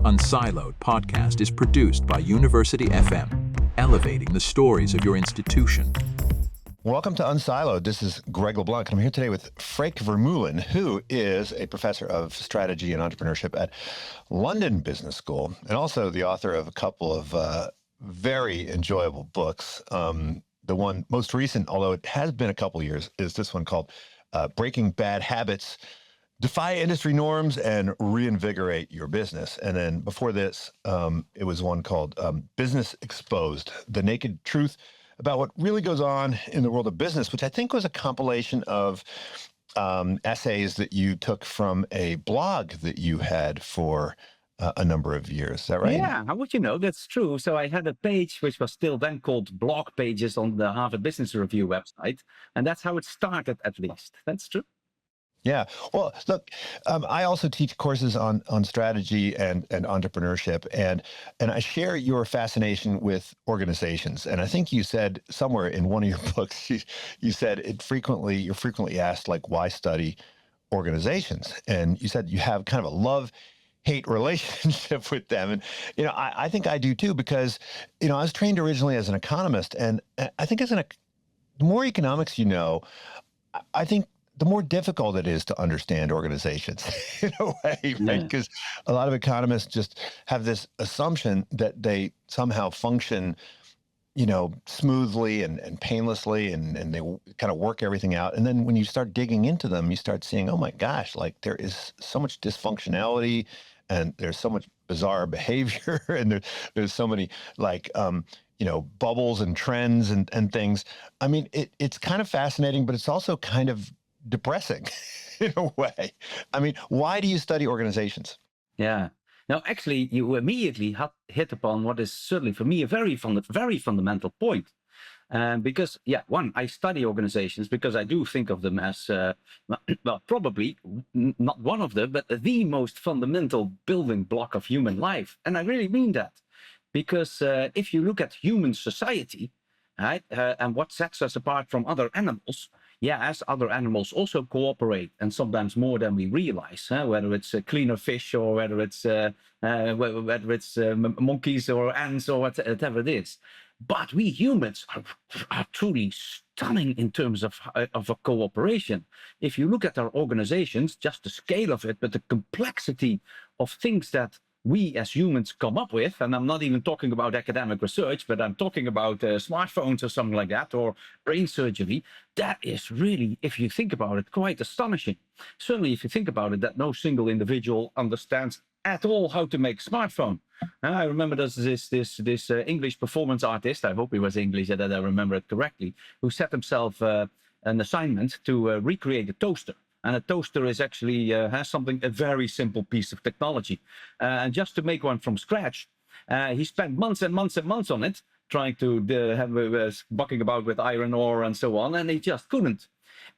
Unsiloed podcast is produced by University FM, elevating the stories of your institution. Welcome to Unsiloed. This is Greg LeBlanc. I'm here today with Freek Vermeulen, who is a professor of strategy and entrepreneurship at London Business School, and also the author of a couple of very enjoyable books. The one most recent, although it has been a couple years, is this one called Breaking Bad Habits, Defy Industry Norms, and Reinvigorate Your Business. And then before this, it was one called Business Exposed, The Naked Truth about what really goes on in the world of business, which I think was a compilation of essays that you took from a blog that you had for a number of years. Is that right? Yeah, how would you know? That's true. So I had a page which was still then called Blog Pages on the Harvard Business Review website. And that's how it started, at least. That's true. Yeah. Well, look, I also teach courses on strategy and entrepreneurship, and I share your fascination with organizations. And I think you said somewhere in one of your books, you said you're frequently asked, like, why study organizations? And you said you have kind of a love-hate relationship with them. And, I think I do too, because, I was trained originally as an economist, and I think the more economics you know, I think the more difficult it is to understand organizations in a way, right? Because a lot of economists just have this assumption that they somehow function, smoothly and painlessly, and they kind of work everything out. And then when you start digging into them, you start seeing, oh my gosh, like there is so much dysfunctionality, and there's so much bizarre behavior, and there's so many bubbles and trends and things. I mean, it's kind of fascinating, but it's also kind of depressing in a way. I mean, why do you study organizations? Yeah. Now, actually, you immediately hit upon what is certainly for me a very fundamental point. Because, one, I study organizations because I do think of them as, probably not one of them, but the most fundamental building block of human life. And I really mean that. Because if you look at human society, right, and what sets us apart from other animals, as other animals also cooperate, and sometimes more than we realize, whether it's cleaner fish or whether it's monkeys or ants or whatever it is. But we humans are truly stunning in terms of a cooperation. If you look at our organizations, just the scale of it, but the complexity of things that we as humans come up with, and I'm not even talking about academic research, but I'm talking about smartphones or something like that, or brain surgery, that is really, if you think about it, quite astonishing. Certainly, if you think about it, that no single individual understands at all how to make a smartphone. I remember this English performance artist, I hope he was English, that I remember it correctly, who set himself an assignment to recreate a toaster. And a toaster is actually has a very simple piece of technology. And just to make one from scratch, he spent months and months and months on it, trying to bucking about with iron ore and so on, and he just couldn't.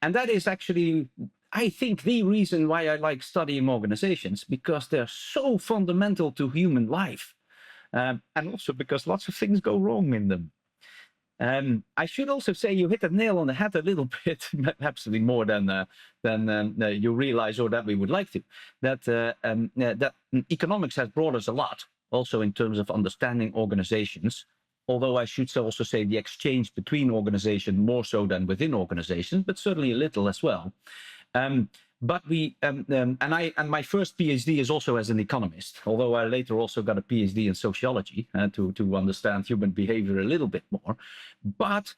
And that is actually, I think, the reason why I like studying organizations, because they're so fundamental to human life. And also because lots of things go wrong in them. I should also say you hit the nail on the head a little bit, absolutely more than you realize, or that we would like to. That economics has brought us a lot, also in terms of understanding organizations. Although I should also say the exchange between organizations more so than within organizations, but certainly a little as well. But we and my first PhD is also as an economist, although I later also got a PhD in sociology to understand human behavior a little bit more. But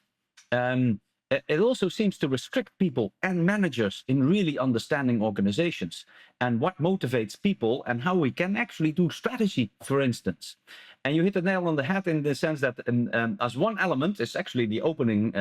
it also seems to restrict people and managers in really understanding organizations and what motivates people and how we can actually do strategy, for instance. And you hit the nail on the head in the sense that as one element is actually the opening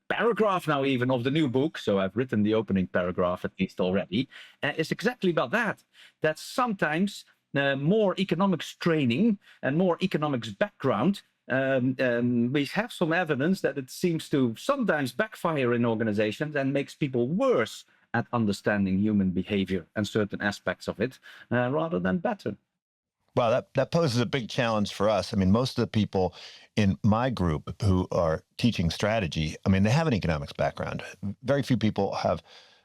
paragraph now even of the new book. So I've written the opening paragraph at least already. It's exactly about that. That sometimes more economics training and more economics background, we have some evidence that it seems to sometimes backfire in organizations and makes people worse at understanding human behavior and certain aspects of it rather than better. Well, that poses a big challenge for us. I mean, most of the people in my group who are teaching strategy, I mean, they have an economics background. Very few people have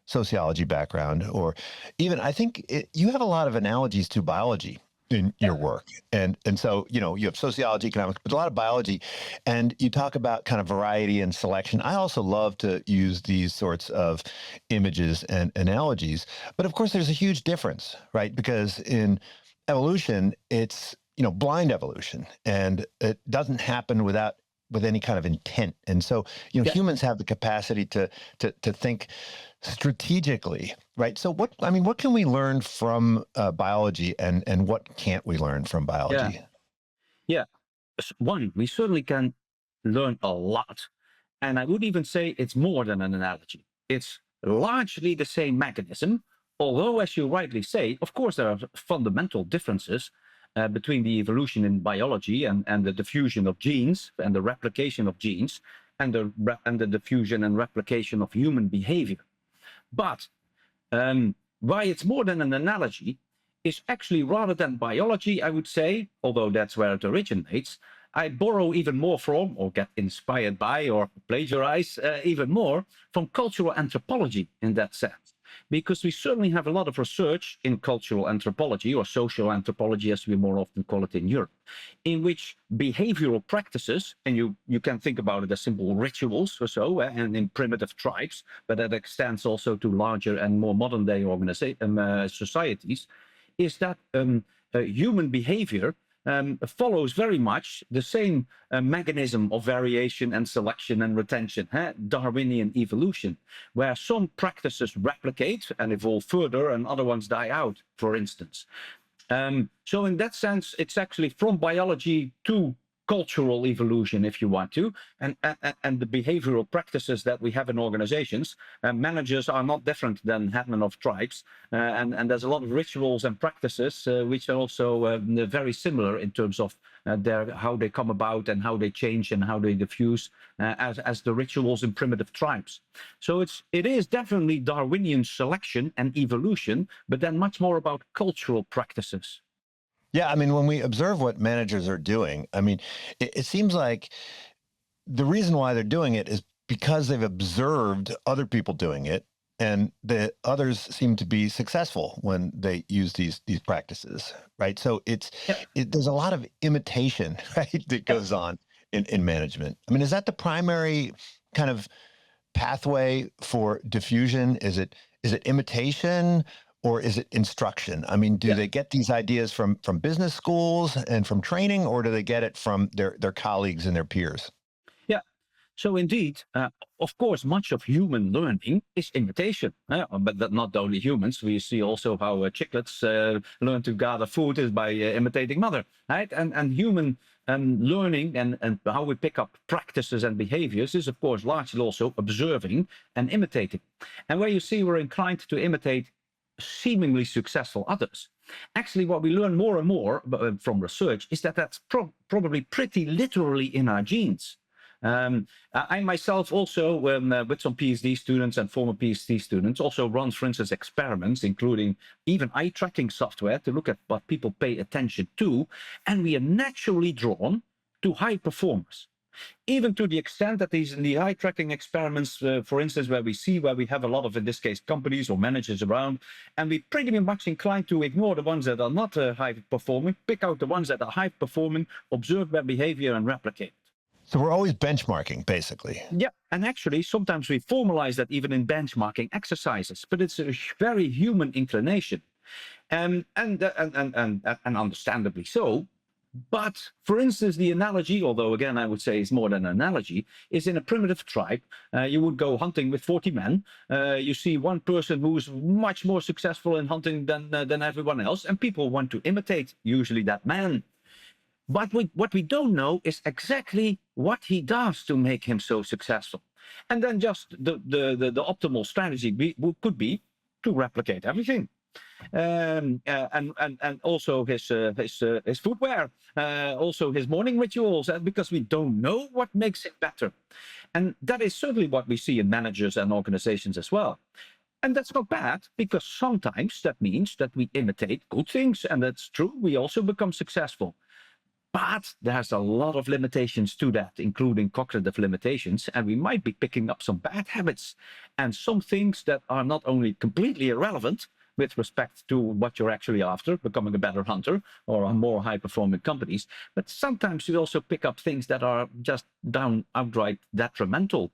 sociology background, or even, I think you have a lot of analogies to biology in your work. And so, you have sociology, economics, but a lot of biology. And you talk about kind of variety and selection. I also love to use these sorts of images and analogies. But of course, there's a huge difference, right? Because in evolution, it's, blind evolution, and it doesn't happen with any kind of intent. And so, Yeah. humans have the capacity to think strategically, right? So what can we learn from biology, and what can't we learn from Yeah. biology? Yeah. One, we certainly can learn a lot. And I would even say it's more than an analogy. It's largely the same mechanism, although, as you rightly say, of course, there are fundamental differences between the evolution in biology and the diffusion of genes and the replication of genes and the diffusion and replication of human behavior. But why it's more than an analogy is actually, rather than biology, I would say, although that's where it originates, I borrow even more from, or get inspired by, or plagiarize even more from cultural anthropology in that sense. Because we certainly have a lot of research in cultural anthropology, or social anthropology, as we more often call it in Europe, in which behavioral practices, and you can think about it as simple rituals or so, and in primitive tribes, but that extends also to larger and more modern day societies, is that human behavior follows very much the same mechanism of variation and selection and retention, Darwinian evolution, where some practices replicate and evolve further and other ones die out, for instance. So in that sense, it's actually from biology to cultural evolution, if you want to, and the behavioral practices that we have in organizations. Managers are not different than headmen of tribes, and there's a lot of rituals and practices which are also very similar in terms of how they come about and how they change and how they diffuse as the rituals in primitive tribes. So it is definitely Darwinian selection and evolution, but then much more about cultural practices. Yeah, I mean, when we observe what managers are doing, I mean, it seems like the reason why they're doing it is because they've observed other people doing it, and the others seem to be successful when they use these practices, right? So there's a lot of imitation, right, that goes on in management. I mean, is that the primary kind of pathway for diffusion? Is it imitation, or is it instruction? I mean, do they get these ideas from business schools and from training, or do they get it from their colleagues and their peers? Yeah. So indeed, of course, much of human learning is imitation. But not only humans. We see also how chicklets learn to gather food is by imitating mother, right? And human learning and how we pick up practices and behaviors is, of course, largely also observing and imitating. And where you see we're inclined to imitate seemingly successful others, actually what we learn more and more from research is that that's probably pretty literally in our genes. I myself also, with some PhD students and former PhD students, also run, for instance, experiments, including even eye tracking software to look at what people pay attention to. And we are naturally drawn to high performers. Even to the extent that in the eye tracking experiments, for instance, where we have a lot of, in this case, companies or managers around, and we pretty much inclined to ignore the ones that are not high performing, pick out the ones that are high performing, observe their behavior and replicate. So we're always benchmarking, basically. Yeah, and actually sometimes we formalize that even in benchmarking exercises, but it's a very human inclination, and understandably so. But for instance, the analogy, although again I would say it's more than an analogy, is in a primitive tribe. You would go hunting with 40 men. You see one person who's much more successful in hunting than everyone else, and people want to imitate usually that man. But what we don't know is exactly what he does to make him so successful. And then just the optimal strategy could be to replicate everything. And also his footwear, also his morning rituals, because we don't know what makes it better. And that is certainly what we see in managers and organizations as well. And that's not bad, because sometimes that means that we imitate good things, and that's true. We also become successful. But there's a lot of limitations to that, including cognitive limitations, and we might be picking up some bad habits and some things that are not only completely irrelevant, with respect to what you're actually after, becoming a better hunter or a more high-performing companies. But sometimes you also pick up things that are just outright detrimental.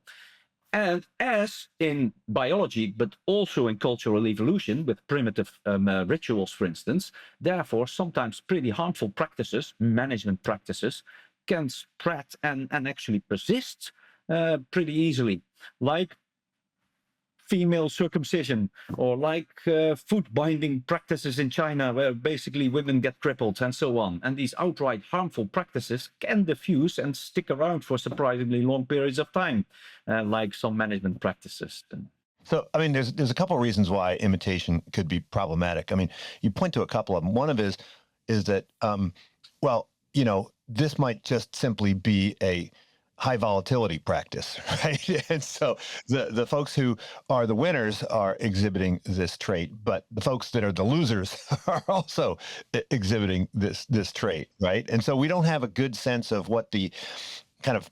And as in biology, but also in cultural evolution with primitive rituals, for instance, therefore, sometimes pretty harmful practices, management practices, can spread and actually persist pretty easily, like female circumcision, or like foot binding practices in China, where basically women get crippled and so on. And these outright harmful practices can diffuse and stick around for surprisingly long periods of time, like some management practices. So, I mean, there's a couple of reasons why imitation could be problematic. I mean, you point to a couple of them. One of is that, well, you know, this might just simply be a high volatility practice, right? And so the folks who are the winners are exhibiting this trait, but the folks that are the losers are also exhibiting this trait, right? And so we don't have a good sense of what the kind of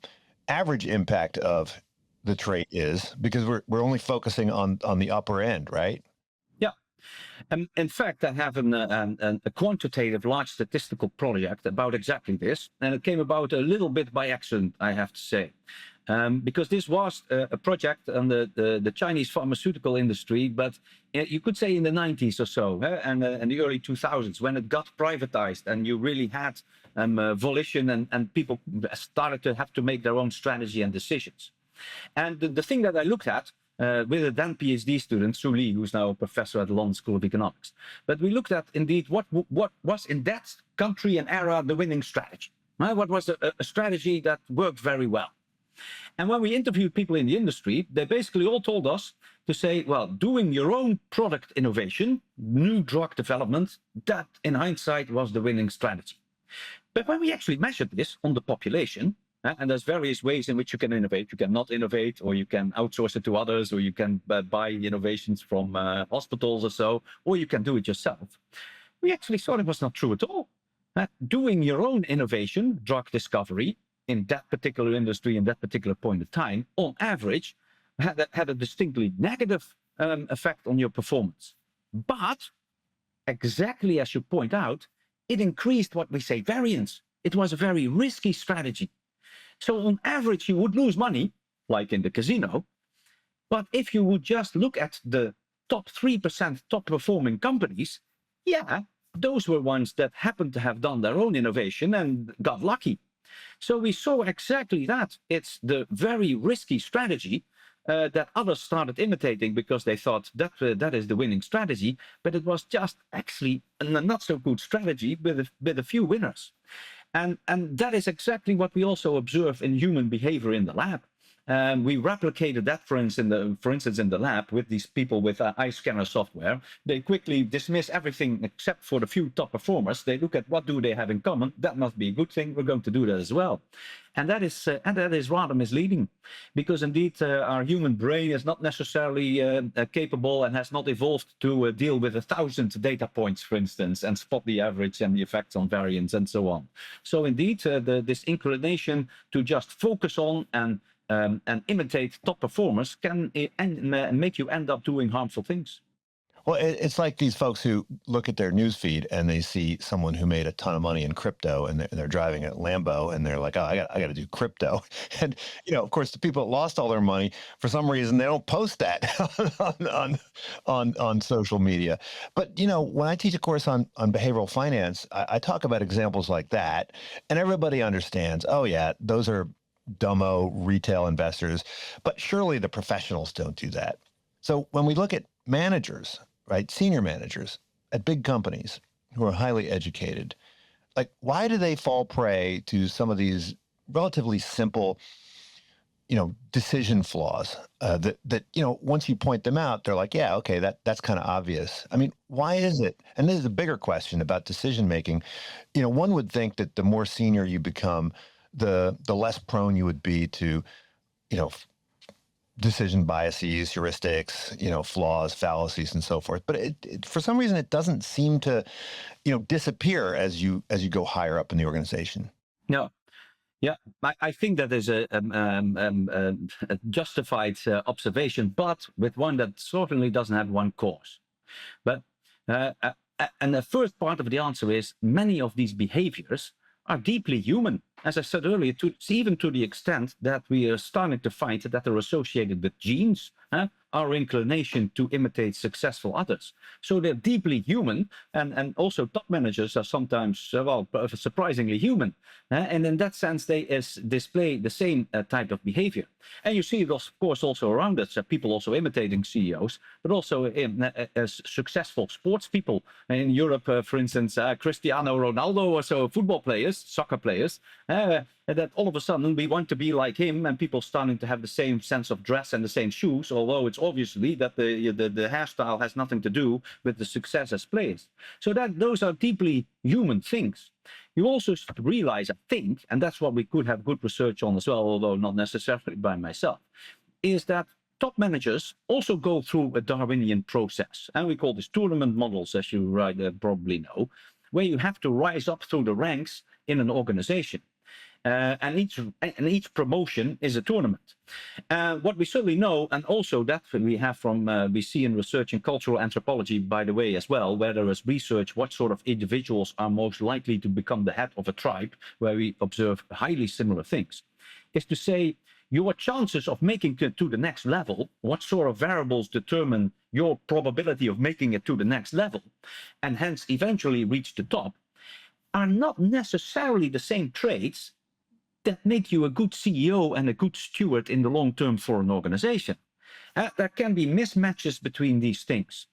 average impact of the trait is, because we're only focusing on the upper end, right? Yeah. In fact, I have a quantitative large statistical project about exactly this, and it came about a little bit by accident, I have to say, because this was a project on the Chinese pharmaceutical industry, but you could say in the 90s or so, and in the early 2000s, when it got privatized and you really had volition and people started to have to make their own strategy and decisions. And the thing that I looked at with a then PhD student, Su Li, who's now a professor at the London School of Economics. But we looked at, indeed, what was in that country and era the winning strategy. What was a strategy that worked very well. And when we interviewed people in the industry, they basically all told us to say, well, doing your own product innovation, new drug development, that in hindsight was the winning strategy. But when we actually measured this on the population, and there's various ways in which you can innovate. You can not innovate, or you can outsource it to others, or you can buy innovations from hospitals or so, or you can do it yourself. We actually thought it was not true at all. Doing your own innovation, drug discovery, in that particular industry, in that particular point of time, on average, had a distinctly negative effect on your performance. But, exactly as you point out, it increased what we say variance. It was a very risky strategy. So on average, you would lose money, like in the casino. But if you would just look at the top 3% top performing companies, yeah, those were ones that happened to have done their own innovation and got lucky. So we saw exactly that. It's the very risky strategy that others started imitating because they thought that is the winning strategy. But it was just actually a not so good strategy with a few winners. And that is exactly what we also observe in human behavior in the lab. We replicated that, for instance, in the lab with these people with eye scanner software. They quickly dismiss everything except for the few top performers. They look at what do they have in common. That must be a good thing. We're going to do that as well. And that is rather misleading, because indeed our human brain is not necessarily capable and has not evolved to deal with 1,000 data points, for instance, and spot the average and the effects on variance and so on. So indeed, this inclination to just focus on and imitate top performers can make you end up doing harmful things. Well, it's like these folks who look at their news feed and they see someone who made a ton of money in crypto, and they're driving a Lambo, and they're like, oh, I got to do crypto. And, you know, of course, the people that lost all their money, for some reason, they don't post that on social media. But, you know, when I teach a course on behavioral finance, I talk about examples like that, and everybody understands, oh, yeah, those are dumbo retail investors, but surely the professionals don't do that. So when we look at managers, right, senior managers at big companies who are highly educated, like, why do they fall prey to some of these relatively simple, you know, decision flaws that you know, once you point them out, they're like, yeah, okay, that's kind of obvious. I mean, why is it? And this is a bigger question about decision making. You know, one would think that the more senior you become, the less prone you would be to, you know, decision biases, heuristics, you know, flaws, fallacies, and so forth. But it for some reason, it doesn't seem to, you know, disappear as you go higher up in the organization. No. Yeah, I think that is a justified observation, but with one that certainly doesn't have one cause. But And the first part of the answer is many of these behaviors are deeply human. As I said earlier, even to the extent that we are starting to find that they're associated with genes, our inclination to imitate successful others. So they're deeply human, and also top managers are sometimes, surprisingly human. And in that sense, they display the same type of behavior. And you see it, of course, also around us, people also imitating CEOs, but also as successful sports people. In Europe, for instance, Cristiano Ronaldo or so, football players, soccer players, that all of a sudden we want to be like him, and people starting to have the same sense of dress and the same shoes, although it's obviously that the hairstyle has nothing to do with the success as players. So that those are deeply human things. You also realize, I think, and that's what we could have good research on as well, although not necessarily by myself, is that top managers also go through a Darwinian process. And we call this tournament models, as you probably know, where you have to rise up through the ranks in an organization. And each promotion is a tournament. What we certainly know, and also that we have from, we see in research in cultural anthropology, by the way, as well, where there is research what sort of individuals are most likely to become the head of a tribe, where we observe highly similar things, is to say your chances of making it to the next level, what sort of variables determine your probability of making it to the next level, and hence eventually reach the top, are not necessarily the same traits that make you a good CEO and a good steward in the long term for an organization. There can be mismatches between these things.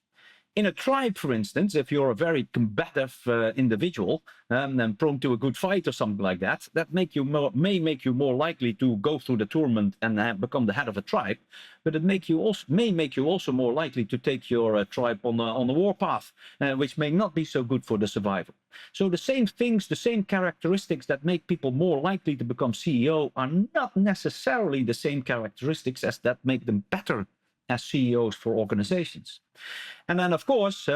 In a tribe, for instance, if you're a very combative individual and prone to a good fight or something like that, that may make you more likely to go through the tournament and become the head of a tribe, but it may make you also more likely to take your tribe on the warpath, which may not be so good for the survival. So the same things, the same characteristics that make people more likely to become CEO are not necessarily the same characteristics as that make them better as CEOs for organizations. And then, of course,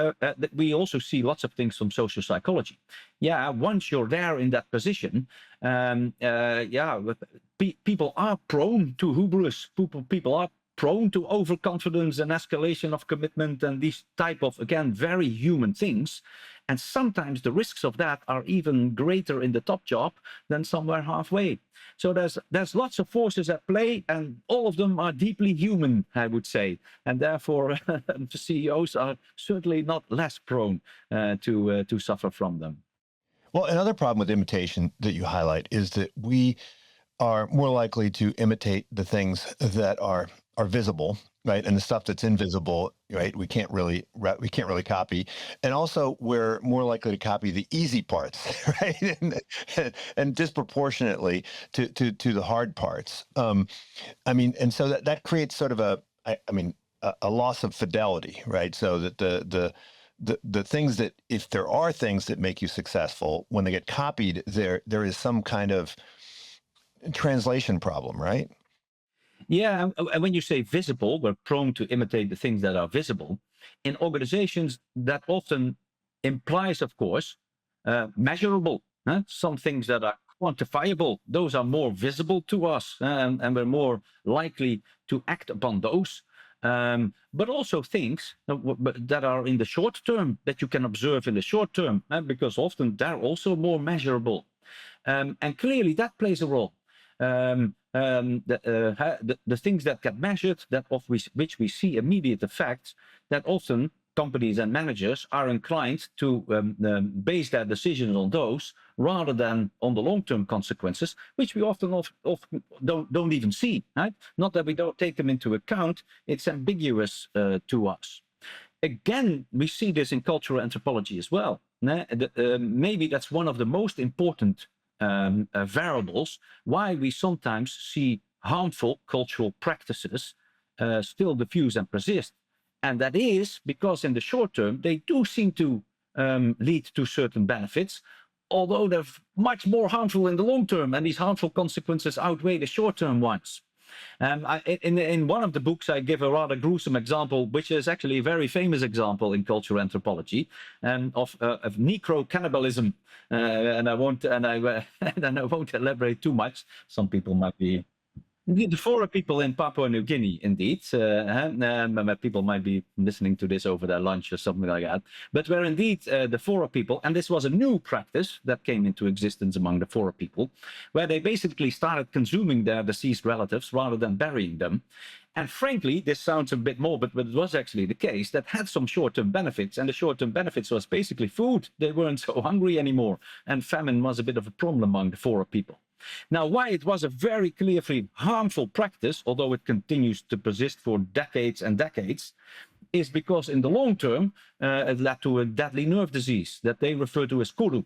we also see lots of things from social psychology. Yeah, once you're there in that position, people are prone to hubris. People are prone to overconfidence and escalation of commitment and these type of, again, very human things. And sometimes the risks of that are even greater in the top job than somewhere halfway. So there's lots of forces at play, and all of them are deeply human, I would say. And therefore, the CEOs are certainly not less prone to suffer from them. Well, another problem with imitation that you highlight is that we are more likely to imitate the things that are visible, right? And the stuff that's invisible, right? We can't really copy. And also we're more likely to copy the easy parts, right? And disproportionately to the hard parts. And so that creates sort of a loss of fidelity, right? So that the things that, if there are things that make you successful, when they get copied, there is some kind of translation problem, right? Yeah, and when you say visible, we're prone to imitate the things that are visible. In organizations, that often implies, of course, measurable. Some things that are quantifiable, those are more visible to us, and we're more likely to act upon those. But also things that are in the short term, that you can observe in the short term, because often they're also more measurable. And clearly that plays a role. The things that get measured, which we see immediate effects, that often companies and managers are inclined to base their decisions on those rather than on the long-term consequences, which we often don't even see. Right? Not that we don't take them into account; it's ambiguous to us. Again, we see this in cultural anthropology as well. Maybe that's one of the most important variables why we sometimes see harmful cultural practices still diffuse and persist. And that is because in the short term, they do seem to lead to certain benefits, although they're much more harmful in the long term, and these harmful consequences outweigh the short-term ones. In one of the books, I give a rather gruesome example, which is actually a very famous example in cultural anthropology, of necro-cannibalism. And I won't elaborate too much. Some people might be The Fora people in Papua New Guinea, indeed. People might be listening to this over their lunch or something like that. But where indeed the Fora people, and this was a new practice that came into existence among the Fora people, where they basically started consuming their deceased relatives rather than burying them. And frankly, this sounds a bit morbid, but it was actually the case, that had some short-term benefits. And the short-term benefits was basically food. They weren't so hungry anymore. And famine was a bit of a problem among the Fora people. Now, why it was a very clearly harmful practice, although it continues to persist for decades and decades, is because in the long term, it led to a deadly nerve disease that they refer to as kuru,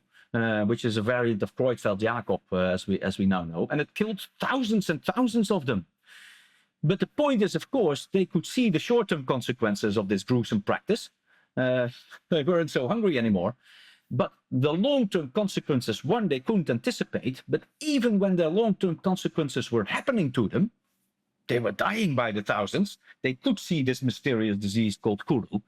which is a variant of Creutzfeldt-Jakob, as we now know, and it killed thousands and thousands of them. But the point is, of course, they could see the short-term consequences of this gruesome practice. They weren't so hungry anymore. But the long-term consequences, one, they couldn't anticipate, but even when their long-term consequences were happening to them, they were dying by the thousands, they could see this mysterious disease called kuru.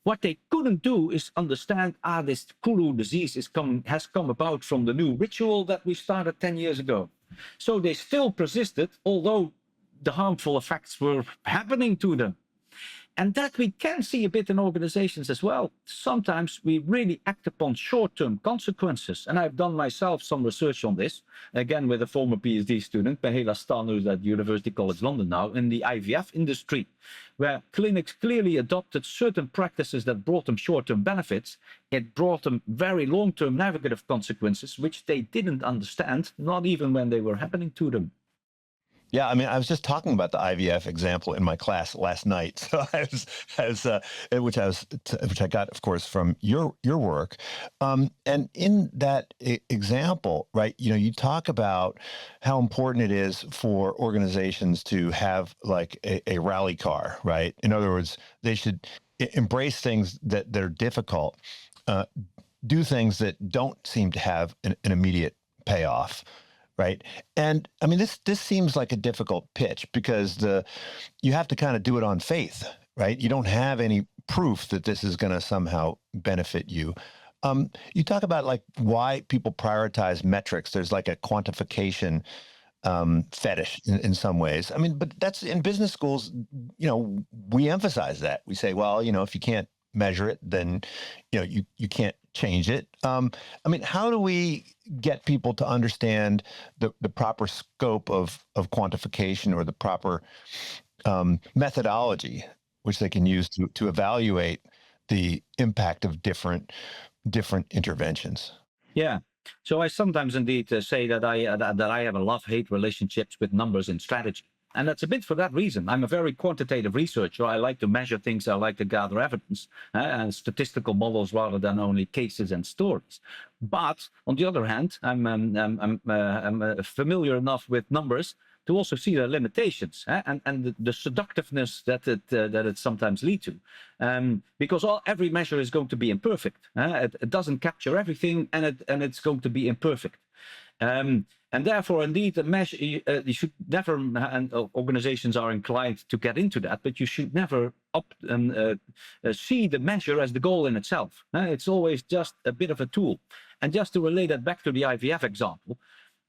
What they couldn't do is understand, this kuru disease has come about from the new ritual that we started 10 years ago. So they still persisted, although the harmful effects were happening to them. And that we can see a bit in organizations as well. Sometimes we really act upon short-term consequences. And I've done myself some research on this, again with a former PhD student, Mahela Stan, who's at University College London now, in the IVF industry, where clinics clearly adopted certain practices that brought them short-term benefits. It brought them very long-term negative consequences, which they didn't understand, not even when they were happening to them. Yeah, I mean, I was just talking about the IVF example in my class last night. So which I got, of course, from your work. And in that example, right, you talk about how important it is for organizations to have like a rally car, right? In other words, they should embrace things that are difficult, do things that don't seem to have an immediate payoff. Right. And I mean, this seems like a difficult pitch because you have to kind of do it on faith, right? You don't have any proof that this is going to somehow benefit you. You talk about like why people prioritize metrics. There's like a quantification fetish in some ways. I mean, but that's in business schools, we emphasize that. We say, well, if you can't measure it, then, you can't change it. I mean, how do we get people to understand the proper scope of quantification or the proper methodology which they can use to evaluate the impact of different interventions? Yeah. So I sometimes indeed say that I have a love-hate relationships with numbers in strategy. And that's a bit for that reason. I'm a very quantitative researcher. I like to measure things. I like to gather evidence and statistical models rather than only cases and stories. But on the other hand, I'm familiar enough with numbers to also see their limitations and the seductiveness that it sometimes leads to, because every measure is going to be imperfect. It doesn't capture everything, and it's going to be imperfect. And therefore, indeed, a measure, you should never, and organizations are inclined to get into that, but you should never see the measure as the goal in itself. It's always just a bit of a tool. And just to relate that back to the IVF example,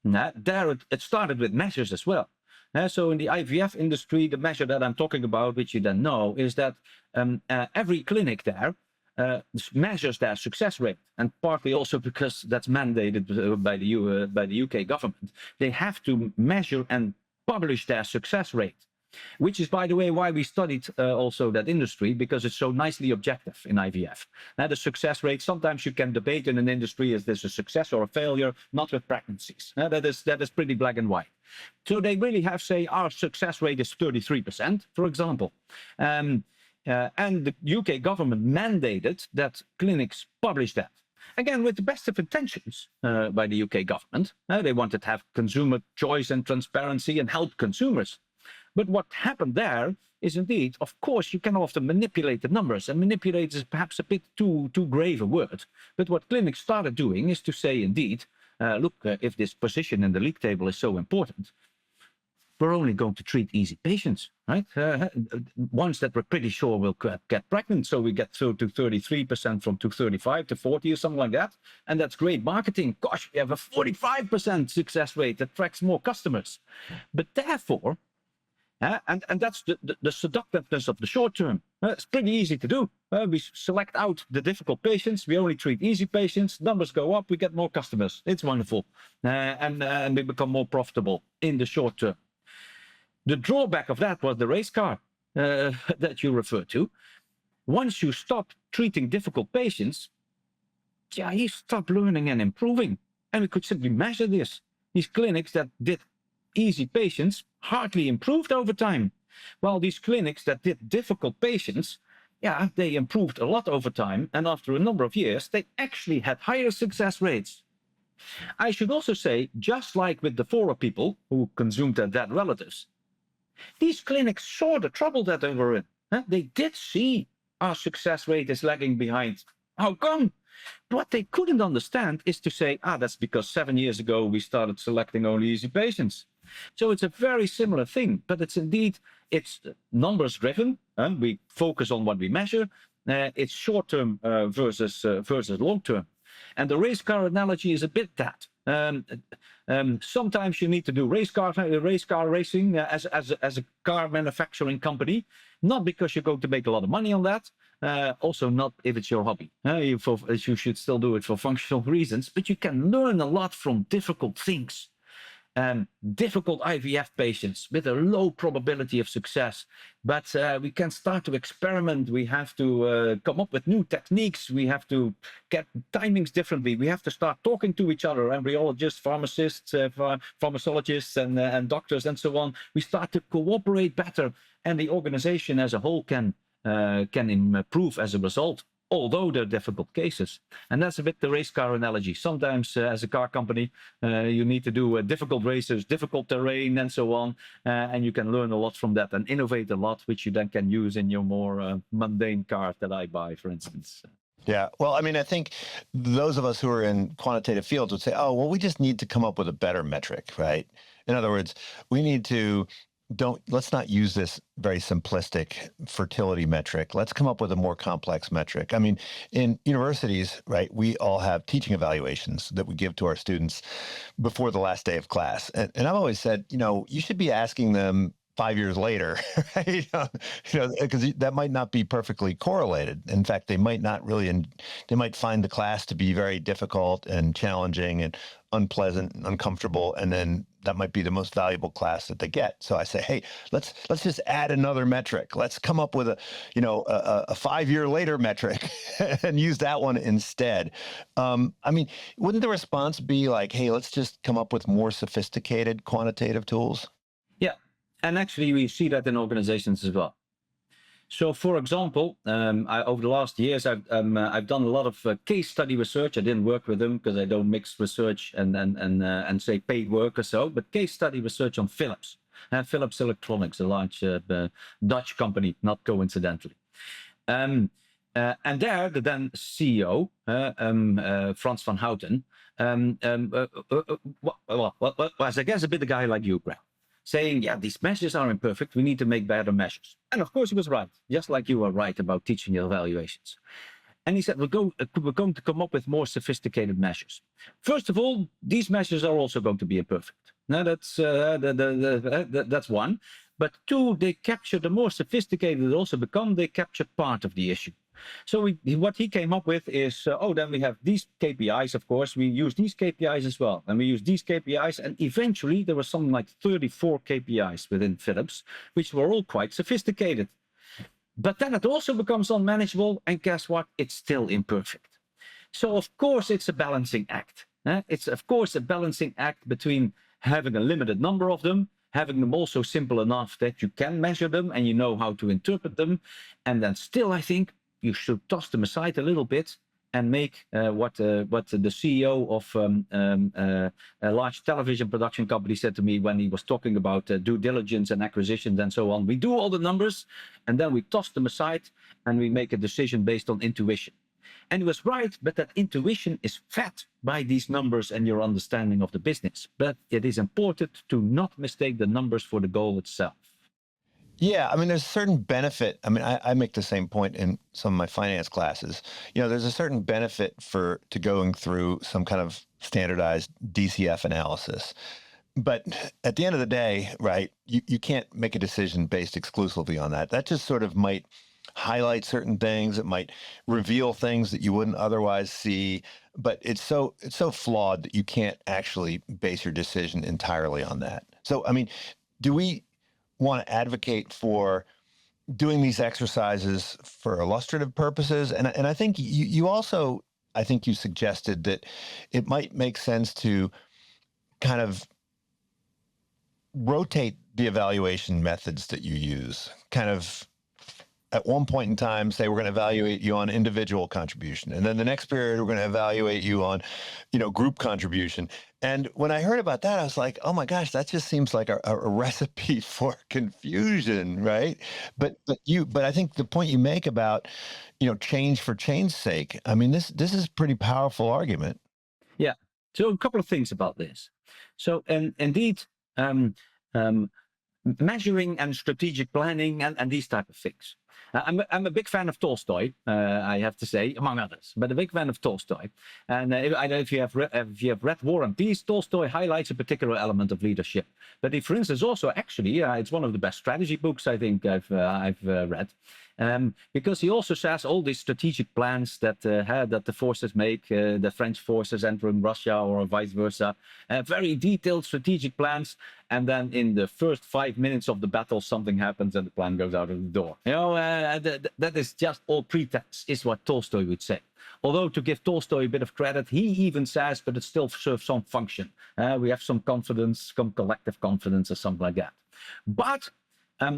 there it started with measures as well. So in the IVF industry, the measure that I'm talking about, which you then know, is that every clinic there measures their success rate, and partly also because that's mandated by the UK government. They have to measure and publish their success rate, which is, by the way, why we studied also that industry, because it's so nicely objective in IVF. Now, the success rate, sometimes you can debate in an industry, is this a success or a failure? Not with pregnancies. That is pretty black and white. So they really have, say, our success rate is 33%, for example. And the UK government mandated that clinics publish that. Again, with the best of intentions by the UK government. They wanted to have consumer choice and transparency and help consumers. But what happened there is indeed, of course, you can often manipulate the numbers, and manipulate is perhaps a bit too grave a word. But what clinics started doing is to say, indeed, look, if this position in the league table is so important, we're only going to treat easy patients, right? Ones that we're pretty sure will get pregnant. So we get through to 33% from to 35 to 40 or something like that. And that's great marketing. Gosh, we have a 45% success rate that attracts more customers. But therefore, and that's the seductiveness of the short term. It's pretty easy to do. We select out the difficult patients. We only treat easy patients. Numbers go up. We get more customers. It's wonderful. And we become more profitable in the short term. The drawback of that was the race car that you referred to. Once you stop treating difficult patients, you stop learning and improving. And we could simply measure this. These clinics that did easy patients hardly improved over time, while these clinics that did difficult patients, they improved a lot over time, and after a number of years, they actually had higher success rates. I should also say, just like with the Fora people who consumed their dead relatives, these clinics saw the trouble that they were in. They did see our success rate is lagging behind. How come? What they couldn't understand is to say, that's because 7 years ago we started selecting only easy patients. So it's a very similar thing, but it's numbers driven. We focus on what we measure. It's short term versus long term. And the race car analogy is a bit that. Sometimes you need to do race car racing as a car manufacturing company, not because you're going to make a lot of money on that. Also not if it's your hobby. You should still do it for functional reasons, but you can learn a lot from difficult things. Difficult IVF patients with a low probability of success. But we can start to experiment. We have to come up with new techniques. We have to get timings differently. We have to start talking to each other, embryologists, pharmacists, pharmacologists, and doctors, and so on. We start to cooperate better, and the organization as a whole can improve as a result, although they're difficult cases. And that's a bit the race car analogy. Sometimes as a car company, you need to do difficult races, difficult terrain, and so on. And you can learn a lot from that and innovate a lot, which you then can use in your more mundane car that I buy, for instance. Yeah. Well, I mean, I think those of us who are in quantitative fields would say, we just need to come up with a better metric, right? In other words, we need to let's not use this very simplistic fertility metric. Let's come up with a more complex metric. I mean, in universities, right, we all have teaching evaluations that we give to our students before the last day of class. And I've always said, you should be asking them 5 years later, right? Because that might not be perfectly correlated. In fact, they might not really, they might find the class to be very difficult and challenging and unpleasant and uncomfortable, and then that might be the most valuable class that they get. So I say, hey, let's just add another metric. Let's come up with a 5 year later metric and use that one instead. I mean, wouldn't the response be like, hey, let's just come up with more sophisticated quantitative tools? Yeah, and actually we see that in organizations as well. So, for example, over the last years, I've done a lot of case study research. I didn't work with them because I don't mix research and say paid work or so, but case study research on Philips. Philips Electronics, a large Dutch company, not coincidentally. And there, the then CEO, Frans van Houten, was, I guess, a bit a guy like you, Greg, saying, these measures are imperfect. We need to make better measures. And of course, he was right, just like you are right about teaching evaluations. And he said, we're going to come up with more sophisticated measures. First of all, these measures are also going to be imperfect. Now, that's one. But two, they capture, the more sophisticated they also become, they capture part of the issue. So what he came up with is, then we have these KPIs, of course. We use these KPIs as well. And we use these KPIs. And eventually, there was something like 34 KPIs within Philips, which were all quite sophisticated. But then it also becomes unmanageable. And guess what? It's still imperfect. So, of course, it's a balancing act. It's, of course, a balancing act between having a limited number of them, having them also simple enough that you can measure them and you know how to interpret them. And then still, I think, you should toss them aside a little bit and make what the CEO of a large television production company said to me when he was talking about due diligence and acquisitions and so on. We do all the numbers and then we toss them aside and we make a decision based on intuition. And he was right, but that intuition is fed by these numbers and your understanding of the business. But it is important to not mistake the numbers for the goal itself. Yeah, I mean, there's a certain benefit. I mean, I make the same point in some of my finance classes. There's a certain benefit to going through some kind of standardized DCF analysis. But at the end of the day, right, you can't make a decision based exclusively on that. That just sort of might highlight certain things. It might reveal things that you wouldn't otherwise see. But it's so flawed that you can't actually base your decision entirely on that. So, I mean, do we want to advocate for doing these exercises for illustrative purposes? And I think you also, I think you suggested that it might make sense to kind of rotate the evaluation methods that you use. Kind of at one point in time, say we're going to evaluate you on individual contribution. And then the next period, we're going to evaluate you on, group contribution. And when I heard about that, I was like, oh my gosh, that just seems like a recipe for confusion, right? But I think the point you make about, change for change's sake, I mean, this is a pretty powerful argument. Yeah. So a couple of things about this. So, and indeed, measuring and strategic planning and these type of things. I'm a big fan of Tolstoy, I have to say, among others, but a big fan of Tolstoy. And I don't know if you have read War and Peace. Tolstoy highlights a particular element of leadership. But he, for instance, also actually, it's one of the best strategy books I think I've read. Because he also says all these strategic plans that the forces make, the French forces entering Russia or vice versa, very detailed strategic plans. And then in the first 5 minutes of the battle, something happens and the plan goes out of the door. That is just all pretense, is what Tolstoy would say. Although to give Tolstoy a bit of credit, he even says, but it still serves some function. We have some confidence, some collective confidence or something like that. But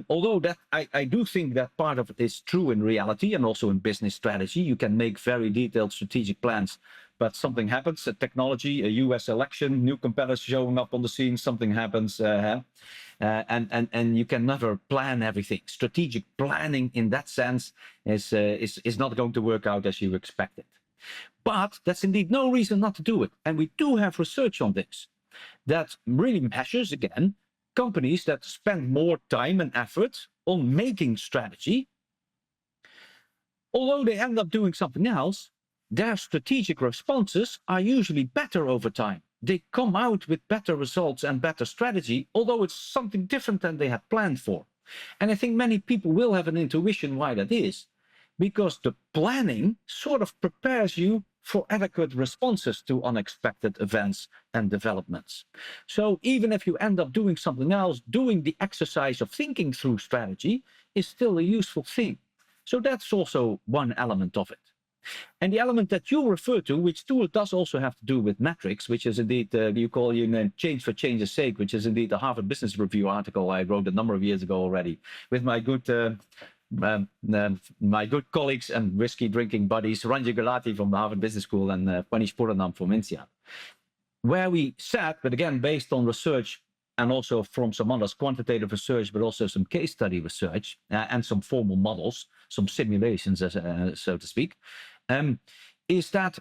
although that I do think that part of it is true in reality and also in business strategy, you can make very detailed strategic plans, but something happens, a technology, a US election, new competitors showing up on the scene, something happens, and you can never plan everything. Strategic planning in that sense is not going to work out as you expected. But that's indeed no reason not to do it. And we do have research on this that really measures, again, companies that spend more time and effort on making strategy, although they end up doing something else, their strategic responses are usually better over time. They come out with better results and better strategy, although it's something different than they had planned for. And I think many people will have an intuition why that is, because the planning sort of prepares you for adequate responses to unexpected events and developments. So even if you end up doing something else, doing the exercise of thinking through strategy is still a useful thing. So that's also one element of it. And the element that you refer to, which does also have to do with metrics, which is indeed, change for change's sake, which is indeed a Harvard Business Review article I wrote a number of years ago already with my good colleagues and whiskey drinking buddies, Ranjay Gulati from the Harvard Business School and Panish Puranam from INSEAD, where we said, but again, based on research and also from some others, quantitative research, but also some case study research and some formal models, some simulations, so to speak, is that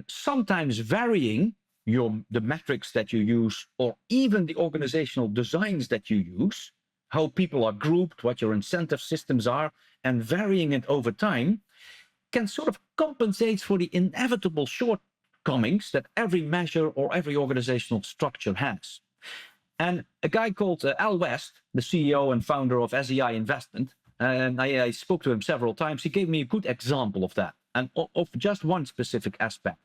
sometimes varying the metrics that you use or even the organizational designs that you use, how people are grouped, what your incentive systems are, and varying it over time can sort of compensate for the inevitable shortcomings that every measure or every organizational structure has. And a guy called Al West, the CEO and founder of SEI Investment, and I spoke to him several times, he gave me a good example of that, and of just one specific aspect.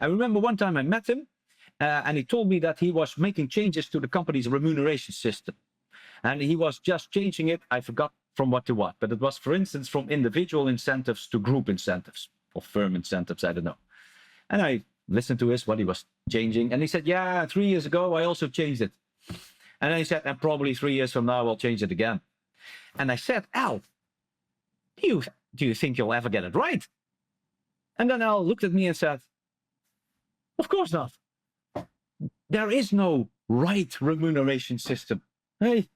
I remember one time I met him, and he told me that he was making changes to the company's remuneration system. And he was just changing it, I forgot from what to what, but it was, for instance, from individual incentives to group incentives, or firm incentives, I don't know. And I listened to what he was changing, and he said, yeah, 3 years ago, I also changed it. And then he said, and probably 3 years from now, I'll change it again. And I said, Al, do you think you'll ever get it right? And then Al looked at me and said, of course not. There is no right remuneration system. Hey,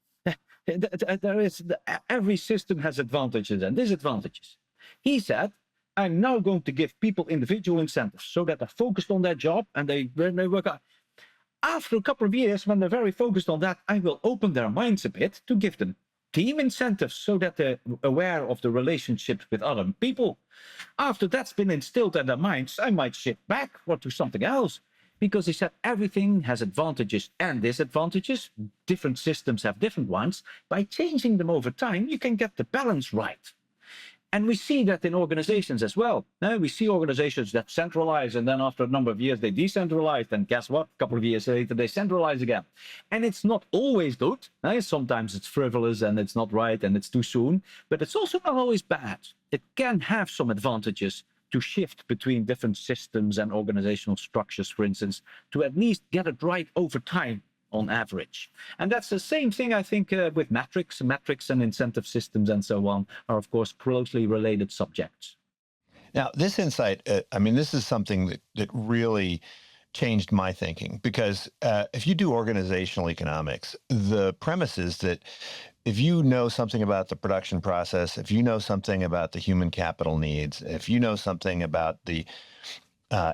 every system has advantages and disadvantages. He said, I'm now going to give people individual incentives so that they're focused on their job and when they work out. After a couple of years, when they're very focused on that, I will open their minds a bit to give them team incentives so that they're aware of the relationships with other people. After that's been instilled in their minds, I might shift back or to something else. Because he said everything has advantages and disadvantages. Different systems have different ones. By changing them over time, you can get the balance right. And we see that in organizations as well. We see organizations that centralize, and then after a number of years, they decentralize. And guess what? A couple of years later, they centralize again. And it's not always good. Sometimes it's frivolous and it's not right and it's too soon. But it's also not always bad. It can have some advantages to shift between different systems and organizational structures, for instance, to at least get it right over time on average. And that's the same thing, I think, with metrics. Metrics and incentive systems and so on are, of course, closely related subjects. Now, this insight, this is something that really changed my thinking, because if you do organizational economics, the premise is that if you know something about the production process, if you know something about the human capital needs, if you know something about the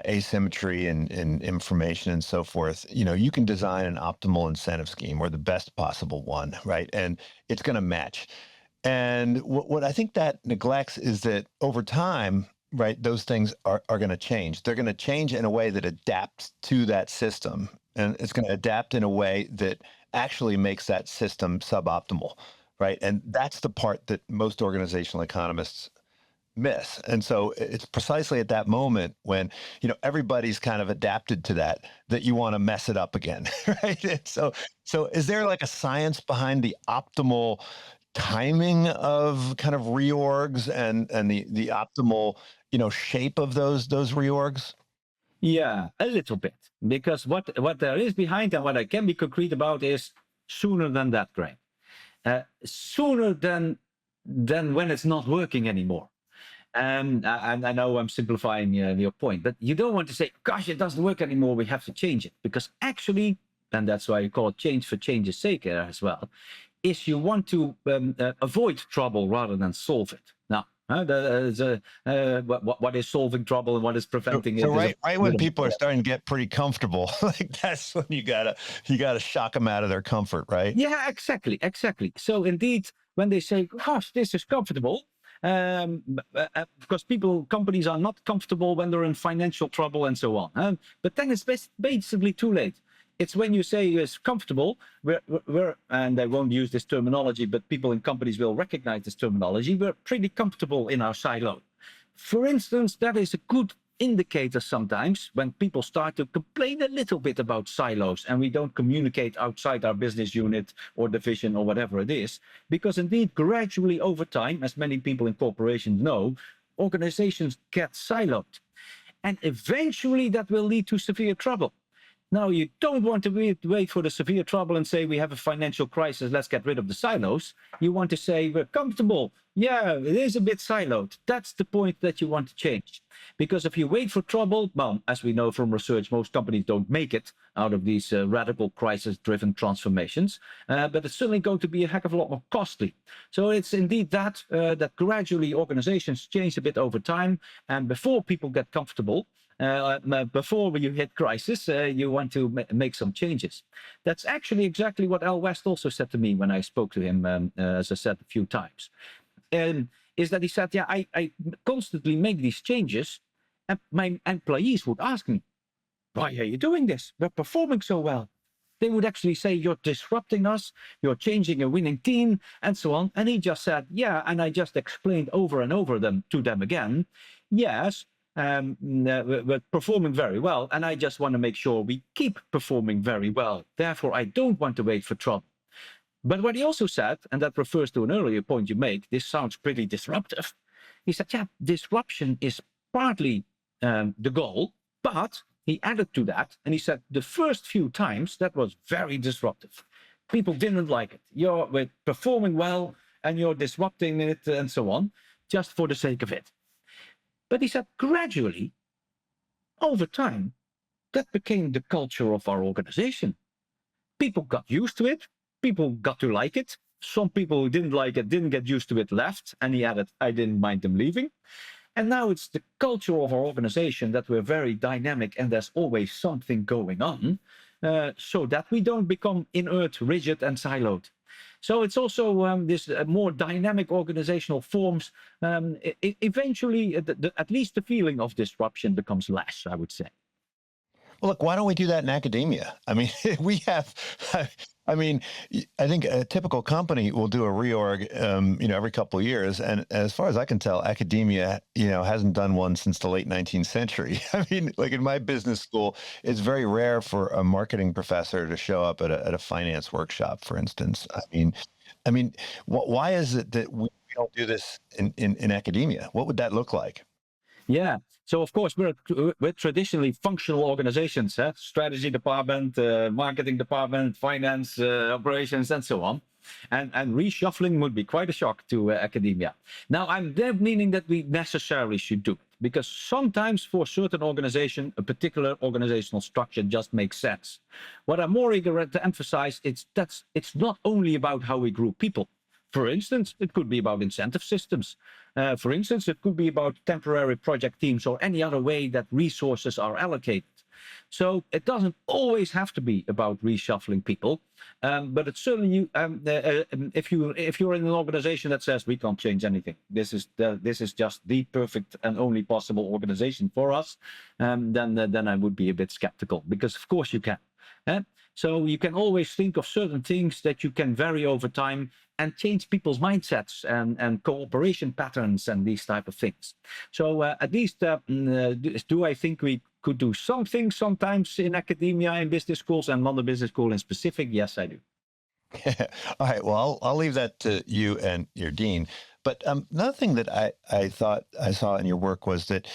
asymmetry in information and so forth, you can design an optimal incentive scheme or the best possible one, right? And it's going to match. And what I think that neglects is that over time, right, those things are going to change. They're going to change in a way that adapts to that system. And it's going to adapt in a way that actually makes that system suboptimal, right? And that's the part that most organizational economists miss. And so it's precisely at that moment when, everybody's kind of adapted to that you want to mess it up again, right? And so is there like a science behind the optimal timing of kind of reorgs and the optimal, shape of those reorgs? Yeah, a little bit. Because what there is behind and what I can be concrete about is sooner than that, Greg. Sooner than when it's not working anymore. And I know I'm simplifying your point, but you don't want to say, gosh, it doesn't work anymore, we have to change it. Because actually, and that's why you call it change for change's sake as well, is you want to avoid trouble rather than solve it. Now, what is solving trouble and what is preventing it? So right when people are starting to get pretty comfortable, like that's when you gotta shock them out of their comfort, right? Yeah, exactly. So indeed, when they say, gosh, this is comfortable, because companies are not comfortable when they're in financial trouble and so on. But then it's basically too late. It's when you say it's comfortable, and I won't use this terminology, but people in companies will recognize this terminology, we're pretty comfortable in our silo. For instance, that is a good indicator sometimes when people start to complain a little bit about silos and we don't communicate outside our business unit or division or whatever it is, because indeed gradually over time, as many people in corporations know, organizations get siloed. And eventually that will lead to severe trouble. Now, you don't want to wait for the severe trouble and say, we have a financial crisis, let's get rid of the silos. You want to say, we're comfortable. Yeah, it is a bit siloed. That's the point that you want to change. Because if you wait for trouble, well, as we know from research, most companies don't make it out of these radical crisis-driven transformations. But it's certainly going to be a heck of a lot more costly. So it's indeed that gradually organizations change a bit over time. And before people get comfortable, before you hit crisis, you want to make some changes. That's actually exactly what Al West also said to me when I spoke to him, as I said a few times. Is that he said, yeah, I constantly make these changes, and my employees would ask me, why are you doing this? We're performing so well. They would actually say, you're disrupting us, you're changing a winning team, and so on. And he just said, yeah, and I just explained over and over to them again, yes, we're performing very well, and I just want to make sure we keep performing very well. Therefore, I don't want to wait for trouble. But what he also said, and that refers to an earlier point you make, this sounds pretty disruptive. He said, yeah, disruption is partly the goal, but he added to that, and he said, the first few times, that was very disruptive. People didn't like it. We're performing well, and you're disrupting it, and so on, just for the sake of it. But he said, gradually, over time, that became the culture of our organization. People got used to it. People got to like it. Some people who didn't like it, didn't get used to it, left. And he added, I didn't mind them leaving. And now it's the culture of our organization that we're very dynamic and there's always something going on, so that we don't become inert, rigid, and siloed. So it's also this more dynamic organizational forms. Eventually, at least the feeling of disruption becomes less, I would say. Well, look, why don't we do that in academia? I mean, we have, I mean, I think a typical company will do a reorg, every couple of years. And as far as I can tell, academia, hasn't done one since the late 19th century. I mean, like in my business school, it's very rare for a marketing professor to show up at a finance workshop, for instance. I mean, why is it that we don't do this in academia? What would that look like? Yeah. So of course we're traditionally functional organizations, strategy department, marketing department, finance, operations, and so on. And reshuffling would be quite a shock to academia. Now I'm there meaning that we necessarily should do it, because sometimes for a certain organization, a particular organizational structure just makes sense. What I'm more eager to emphasize is that it's not only about how we group people. For instance, it could be about incentive systems. For instance, it could be about temporary project teams or any other way that resources are allocated. So it doesn't always have to be about reshuffling people, but it's certainly if you're in an organization that says we can't change anything, this is just the perfect and only possible organization for us, then I would be a bit skeptical, because of course you can. So you can always think of certain things that you can vary over time and change people's mindsets and cooperation patterns and these type of things. So at least do I think we could do something sometimes in academia, in business schools, and London Business School in specific? Yes, I do. All right. Well, I'll leave that to you and your dean. But another thing that I thought I saw in your work was that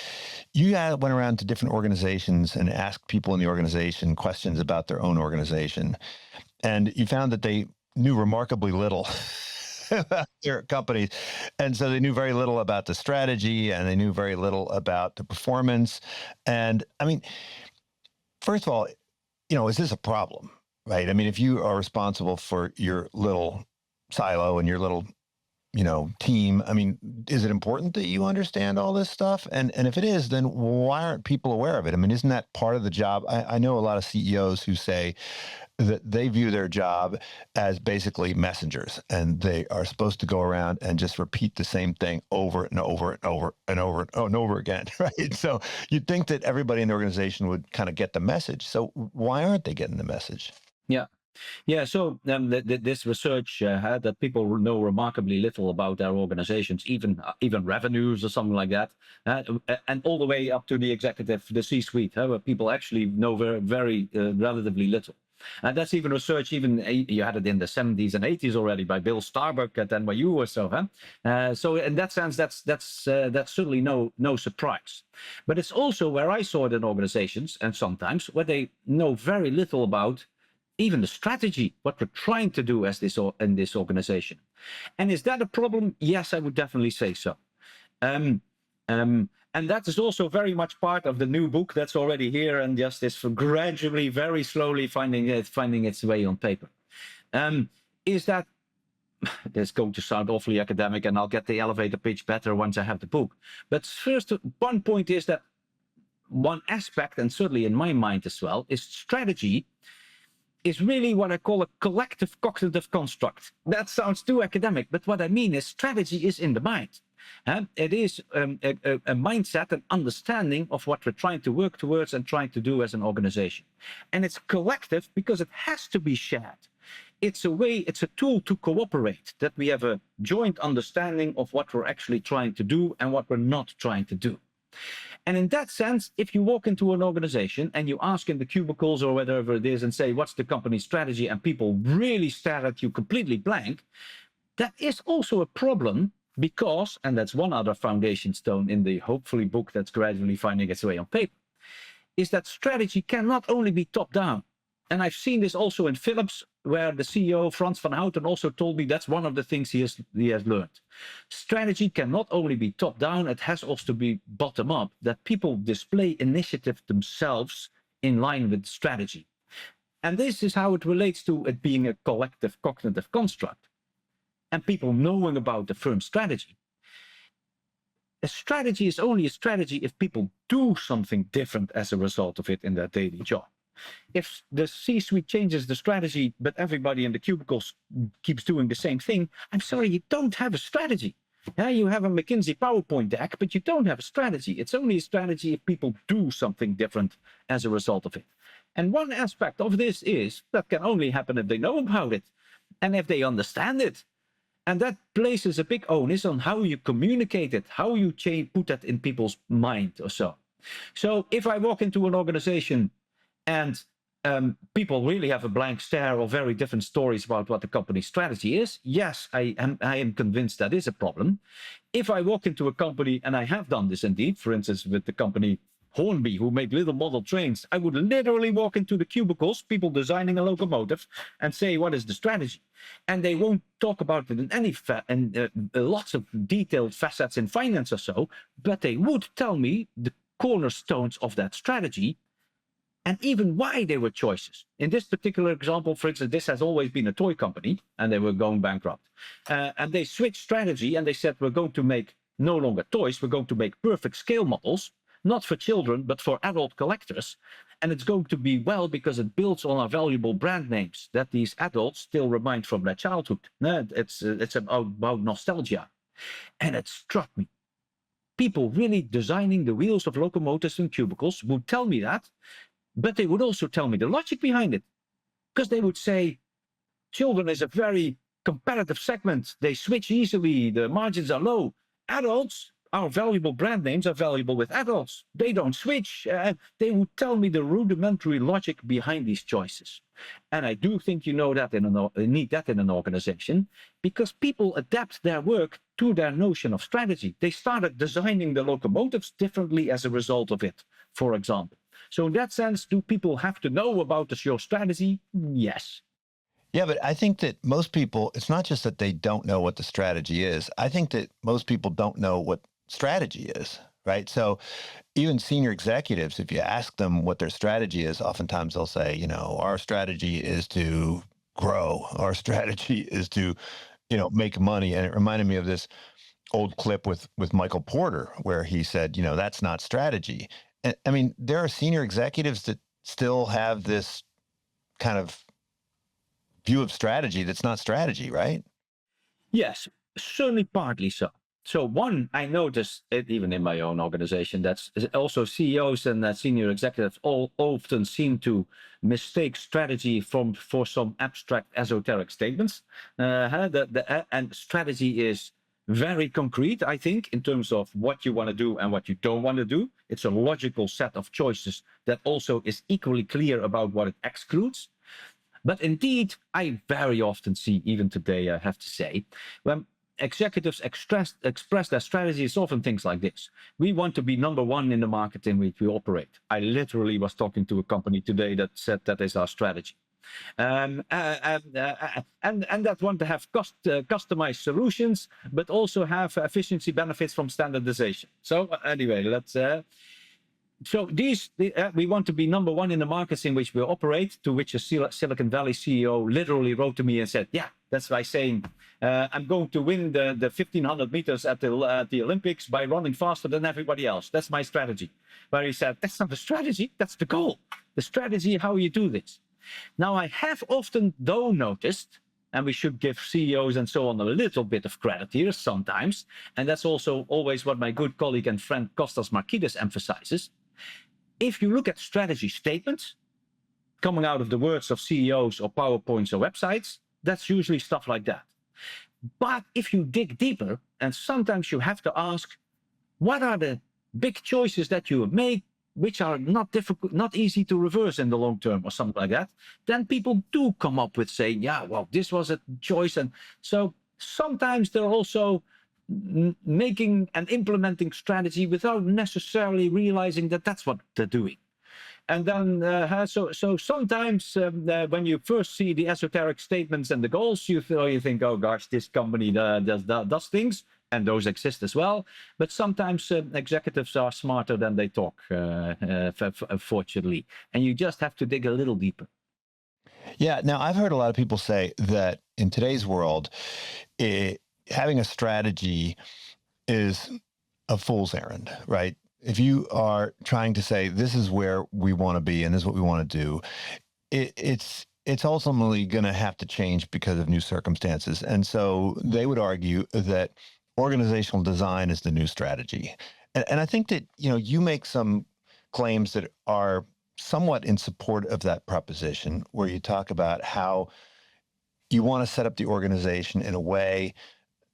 you went around to different organizations and asked people in the organization questions about their own organization. And you found that they knew remarkably little about their companies. And so they knew very little about the strategy, and they knew very little about the performance. And I mean, first of all, is this a problem, right? I mean, if you are responsible for your little silo and your little team, I mean, is it important that you understand all this stuff? And if it is, then why aren't people aware of it? I mean, isn't that part of the job? I know a lot of CEOs who say that they view their job as basically messengers, and they are supposed to go around and just repeat the same thing over and over and over and over and over again, right? So you'd think that everybody in the organization would kind of get the message. So why aren't they getting the message? Yeah. Yeah, so this research had that people know remarkably little about their organizations, even revenues or something like that, and all the way up to the executive, the C-suite, where people actually know very relatively little. And that's even research, you had it in the 70s and 80s already by Bill Starbuck at NYU or so. So in that sense, that's certainly no surprise. But it's also where I saw it in organizations, and sometimes where they know very little about even the strategy, what we're trying to do in this organization. And is that a problem? Yes, I would definitely say so. And that is also very much part of the new book that's already here, and just is for gradually, very slowly finding its way on paper. Is that it's going to sound awfully academic, and I'll get the elevator pitch better once I have the book. But first, one point is that one aspect, and certainly in my mind as well, is strategy is really what I call a collective cognitive construct. That sounds too academic, but what I mean is strategy is in the mind. It is a mindset, an understanding of what we're trying to work towards and trying to do as an organization. And it's collective because it has to be shared. It's a tool to cooperate, that we have a joint understanding of what we're actually trying to do and what we're not trying to do. And in that sense, if you walk into an organization and you ask in the cubicles or whatever it is and say, what's the company's strategy? And people really stare at you completely blank, that is also a problem because, and that's one other foundation stone in the hopefully book that's gradually finding its way on paper, is that strategy can not only be top down. And I've seen this also in Philips, where the CEO, Frans van Houten, also told me that's one of the things he has learned. Strategy can not only be top down, it has also to be bottom up, that people display initiative themselves in line with strategy. And this is how it relates to it being a collective cognitive construct and people knowing about the firm's strategy. A strategy is only a strategy if people do something different as a result of it in their daily job. If the C-suite changes the strategy, but everybody in the cubicles keeps doing the same thing, I'm sorry, you don't have a strategy. Yeah, you have a McKinsey PowerPoint deck, but you don't have a strategy. It's only a strategy if people do something different as a result of it. And one aspect of this is that can only happen if they know about it and if they understand it. And that places a big onus on how you communicate it, how you put that in people's mind or so. So if I walk into an organization and people really have a blank stare or very different stories about what the company's strategy is, yes, I am convinced that is a problem. If I walk into a company, and I have done this indeed, for instance, with the company Hornby, who make little model trains, I would literally walk into the cubicles, people designing a locomotive, and say, what is the strategy? And they won't talk about it in any lots of detailed facets in finance or so, but they would tell me the cornerstones of that strategy and even why they were choices. In this particular example, for instance, this has always been a toy company, and they were going bankrupt. And they switched strategy, and they said, we're going to make no longer toys, we're going to make perfect scale models, not for children, but for adult collectors. And it's going to be well because it builds on our valuable brand names that these adults still remind from their childhood. It's about nostalgia. And it struck me. People really designing the wheels of locomotives and cubicles would tell me that, but they would also tell me the logic behind it. Because they would say, children is a very competitive segment. They switch easily. The margins are low. Adults, our valuable brand names are valuable with adults. They don't switch. They would tell me the rudimentary logic behind these choices. And I do think you know that need that in an organization, because people adapt their work to their notion of strategy. They started designing the locomotives differently as a result of it, for example. So in that sense, do people have to know about your strategy? Yes. Yeah, but I think that most people, it's not just that they don't know what the strategy is. I think that most people don't know what strategy is, right? So even senior executives, if you ask them what their strategy is, oftentimes they'll say, our strategy is to grow. Our strategy is to, make money. And it reminded me of this old clip with Michael Porter, where he said, that's not strategy. And I mean, there are senior executives that still have this kind of view of strategy that's not strategy, right? Yes, certainly partly so. So one, I noticed it even in my own organization, that's also CEOs and senior executives all often seem to mistake strategy for some abstract esoteric statements. And strategy is very concrete, I think, in terms of what you want to do and what you don't want to do. It's a logical set of choices that also is equally clear about what it excludes. But indeed, I very often see, even today, I have to say, when executives express their strategy, it's often things like this. We want to be number one in the market in which we operate. I literally was talking to a company today that said that is our strategy. And that want to have customized solutions, but also have efficiency benefits from standardization. So anyway, let's... So we want to be number one in the markets in which we operate, to which a Silicon Valley CEO literally wrote to me and said, yeah, that's by saying, I'm going to win the 1500 meters at the Olympics by running faster than everybody else. That's my strategy. Where he said, that's not a strategy, that's the goal. The strategy, how you do this. Now, I have often, though, noticed, and we should give CEOs and so on a little bit of credit here sometimes, and that's also always what my good colleague and friend Kostas Markidis emphasizes. If you look at strategy statements coming out of the words of CEOs or PowerPoints or websites, that's usually stuff like that. But if you dig deeper, and sometimes you have to ask, what are the big choices that you make, which are not difficult, not easy to reverse in the long term or something like that, then people do come up with saying, yeah, well, this was a choice. And so sometimes they're also making and implementing strategy without necessarily realizing that that's what they're doing. And then, so sometimes when you first see the esoteric statements and the goals, you think, oh gosh, this company does things, and those exist as well. But sometimes executives are smarter than they talk, fortunately. And you just have to dig a little deeper. Yeah. Now, I've heard a lot of people say that in today's world, having a strategy is a fool's errand, right? If you are trying to say this is where we want to be and this is what we want to do, it's ultimately going to have to change because of new circumstances. And so they would argue that organizational design is the new strategy. And I think that, you make some claims that are somewhat in support of that proposition, where you talk about how you want to set up the organization in a way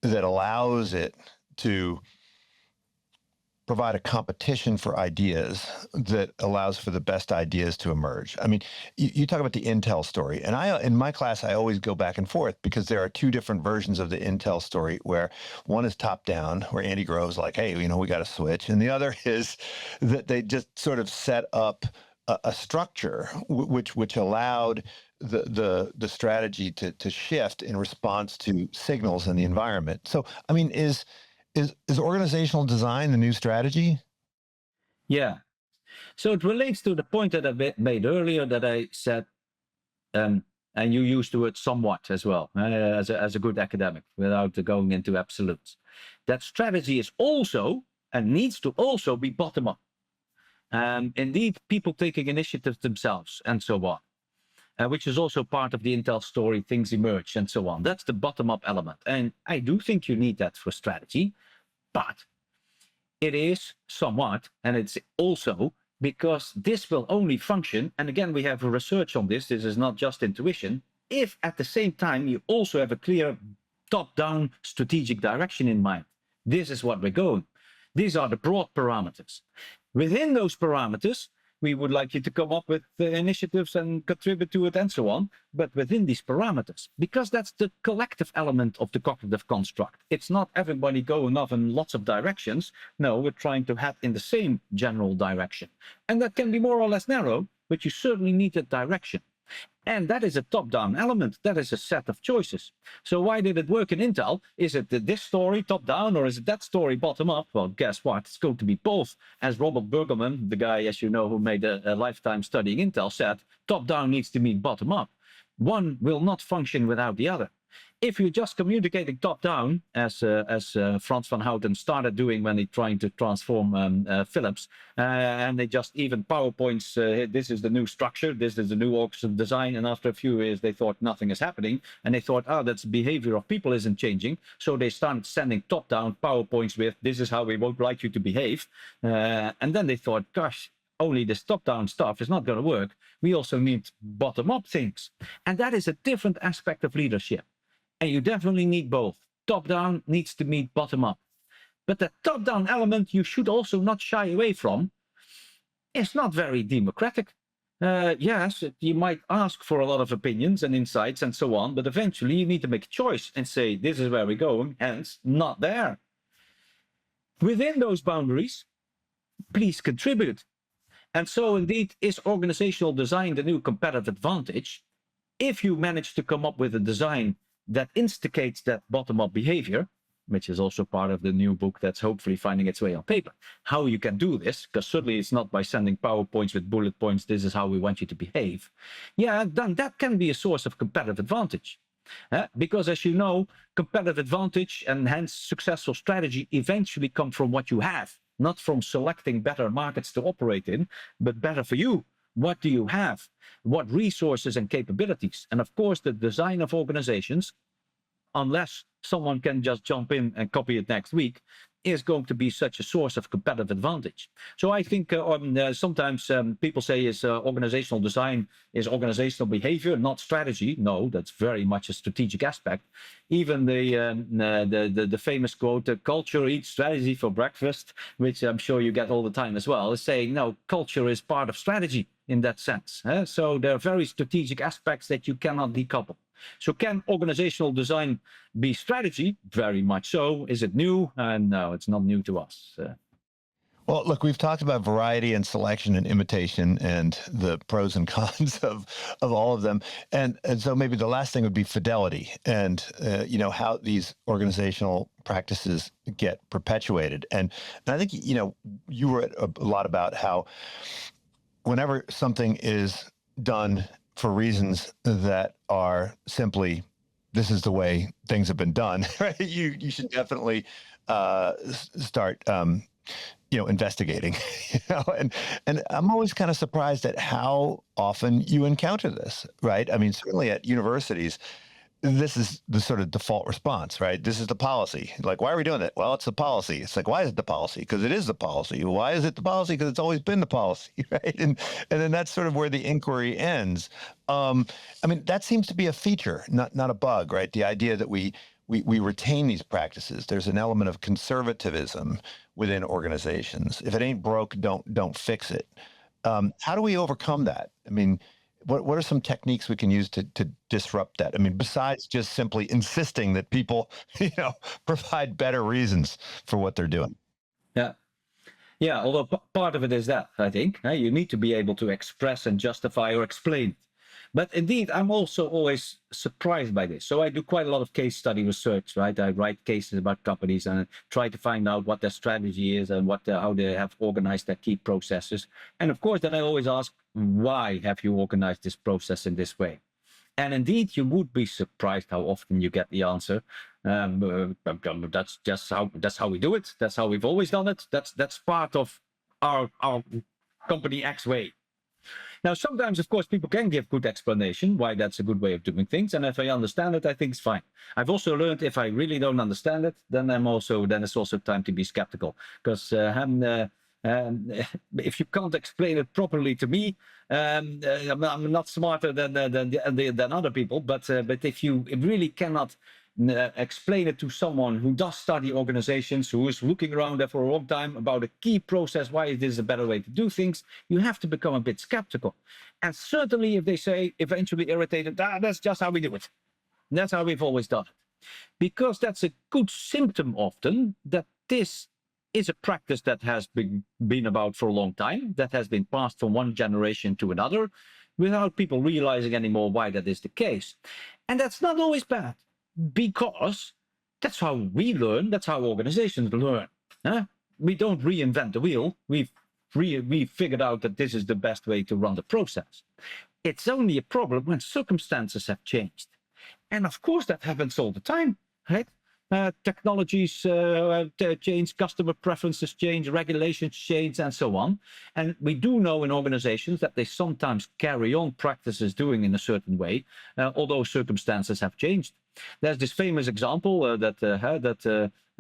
that allows it to provide a competition for ideas that allows for the best ideas to emerge. I mean, you talk about the Intel story, and in my class, I always go back and forth because there are two different versions of the Intel story, where one is top down, where Andy Grove's like, hey, we got to switch. And the other is that they just sort of set up a structure which allowed the strategy to shift in response to signals in the environment. So, I mean, is organizational design the new strategy? Yeah. So it relates to the point that I made earlier, that I said, and you used the word somewhat as well, as a good academic, without going into absolutes, that strategy is also and needs to also be bottom up. Indeed, people taking initiative themselves and so on, which is also part of the Intel story, things emerge and so on. That's the bottom up element. And I do think you need that for strategy. But it is somewhat, and it's also because this will only function, and again, we have research on this is not just intuition, if at the same time you also have a clear top-down strategic direction in mind. This is what we're going. These are the broad parameters. Within those parameters, we would like you to come up with initiatives and contribute to it and so on, but within these parameters, because that's the collective element of the cognitive construct. It's not everybody going off in lots of directions. No, we're trying to head in the same general direction. And that can be more or less narrow, but you certainly need that direction. And that is a top-down element. That is a set of choices. So why did it work in Intel? Is it this story top-down, or is it that story bottom-up? Well, guess what? It's going to be both. As Robert Burgelman, the guy, as you know, who made a lifetime studying Intel, said, top-down needs to mean bottom-up. One will not function without the other. If you're just communicating top-down, as Frans van Houten started doing when he trying to transform Philips, and they just even PowerPoints, this is the new structure, this is the new orchestra design, and after a few years they thought nothing is happening, and they thought, that's the behavior of people isn't changing, so they started sending top-down PowerPoints with, this is how we would like you to behave, and then they thought, gosh, only this top-down stuff is not going to work. We also need bottom-up things, and that is a different aspect of leadership. And you definitely need both. Top-down needs to meet bottom-up. But the top-down element you should also not shy away from. It's not very democratic. Yes, you might ask for a lot of opinions and insights and so on, but eventually you need to make a choice and say, this is where we're going, hence not there. Within those boundaries, please contribute. And so indeed, is organizational design the new competitive advantage? If you manage to come up with a design that instigates that bottom-up behavior, which is also part of the new book that's hopefully finding its way on paper, how you can do this, because certainly it's not by sending PowerPoints with bullet points, this is how we want you to behave. Yeah, then that can be a source of competitive advantage. Because as you know, competitive advantage and hence successful strategy eventually come from what you have, not from selecting better markets to operate in, but better for you. What do you have? What resources and capabilities? And of course, the design of organizations, unless someone can just jump in and copy it next week, is going to be such a source of competitive advantage. So I think sometimes people say is organizational design is organizational behavior, not strategy. No, that's very much a strategic aspect. Even the famous quote, culture eats strategy for breakfast, which I'm sure you get all the time as well, is saying, no, culture is part of strategy in that sense. So there are very strategic aspects that you cannot decouple. So can organizational design be strategy? Very much so. Is it new? No, it's not new to us. Well, look, we've talked about variety and selection and imitation and the pros and cons of all of them. And so maybe the last thing would be fidelity and, how these organizational practices get perpetuated. And I think, you wrote a lot about how whenever something is done for reasons that are simply, this is the way things have been done, right? You should definitely start investigating. And I'm always kind of surprised at how often you encounter this, right? I mean, certainly at universities, this is the sort of default response, right? This is the policy. Like, why are we doing it? Well, it's the policy. It's like, why is it the policy? Because it is the policy. Why is it the policy? Because it's always been the policy, right? And then that's sort of where the inquiry ends. I mean, that seems to be a feature, not a bug, right? The idea that we retain these practices. There's an element of conservatism within organizations. If it ain't broke, don't fix it. How do we overcome that? I mean, what are some techniques we can use to disrupt that? I mean, besides just simply insisting that people, provide better reasons for what they're doing. Yeah. Yeah, although part of it is that, I think. You need to be able to express and justify or explain. But indeed, I'm also always surprised by this. So I do quite a lot of case study research, right? I write cases about companies and try to find out what their strategy is and how they have organized their key processes. And of course, then I always ask, why have you organized this process in this way? And indeed, you would be surprised how often you get the answer. That's how we do it. That's how we've always done it. That's part of our company X way. Now, sometimes, of course, people can give good explanation why that's a good way of doing things. And if I understand it, I think it's fine. I've also learned if I really don't understand it, then it's also time to be skeptical. Because if you can't explain it properly to me, I'm not smarter than other people. But if you really cannot explain it to someone who does study organizations, who is looking around there for a long time about a key process, why is this a better way to do things, you have to become a bit skeptical. And certainly if they say eventually irritated, that's just how we do it. That's how we've always done it. Because that's a good symptom often that this is a practice that has been about for a long time, that has been passed from one generation to another, without people realizing anymore why that is the case. And that's not always bad. Because that's how we learn, that's how organizations learn. We don't reinvent the wheel. We figured out that this is the best way to run the process. It's only a problem when circumstances have changed. And of course, that happens all the time, right? Technologies change, customer preferences change, regulations change, and so on. And we do know in organizations that they sometimes carry on practices doing in a certain way, although circumstances have changed. There's this famous example that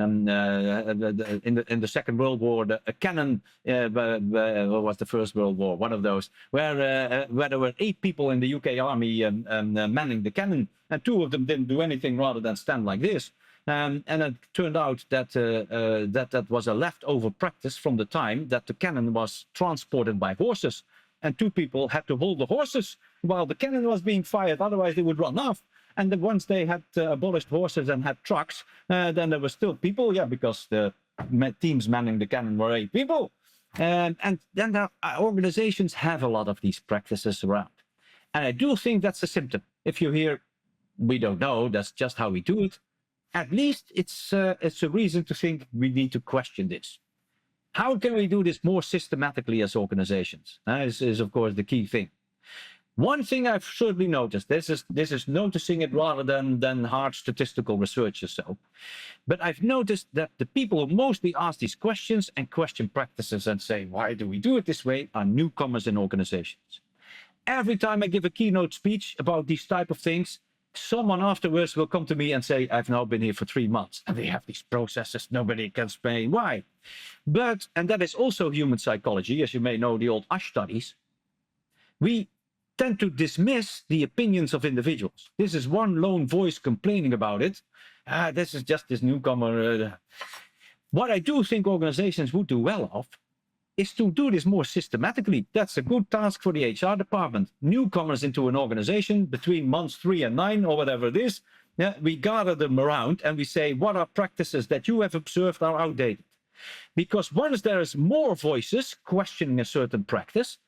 in the Second World War, a cannon, or was the First World War, one of those, where there were 8 people in the UK army manning the cannon, and 2 of them didn't do anything rather than stand like this. And it turned out that that was a leftover practice from the time that the cannon was transported by horses. And 2 people had to hold the horses while the cannon was being fired, otherwise they would run off. And then once they had abolished horses and had trucks, then there were still people, because the teams manning the cannon were 8 people. And then organizations have a lot of these practices around. And I do think that's a symptom. If you hear, we don't know, that's just how we do it, at least it's a reason to think we need to question this. How can we do this more systematically as organizations? This is, of course, the key thing. One thing I've certainly noticed, this is noticing it rather than hard statistical research or so, but I've noticed that the people who mostly ask these questions and question practices and say, why do we do it this way, are newcomers in organizations. Every time I give a keynote speech about these type of things, someone afterwards will come to me and say, I've now been here for 3 months and we have these processes, nobody can explain why. And that is also human psychology, as you may know, the old Ash studies. We tend to dismiss the opinions of individuals. This is one lone voice complaining about it. This is just this newcomer. What I do think organizations would do well of is to do this more systematically. That's a good task for the HR department. Newcomers into an organization between months 3 and 9 or whatever it is, we gather them around and we say, what are practices that you have observed are outdated? Because once there is more voices questioning a certain practice,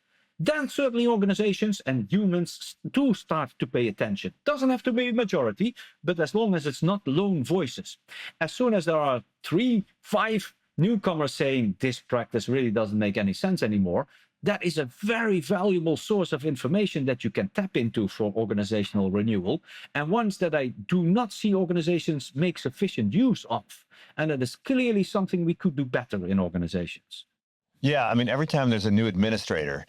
then certainly organizations and humans do start to pay attention. Doesn't have to be a majority, but as long as it's not lone voices. As soon as there are 3, 5 newcomers saying this practice really doesn't make any sense anymore, that is a very valuable source of information that you can tap into for organizational renewal, and ones that I do not see organizations make sufficient use of. And it is clearly something we could do better in organizations. Yeah, I mean, every time there's a new administrator,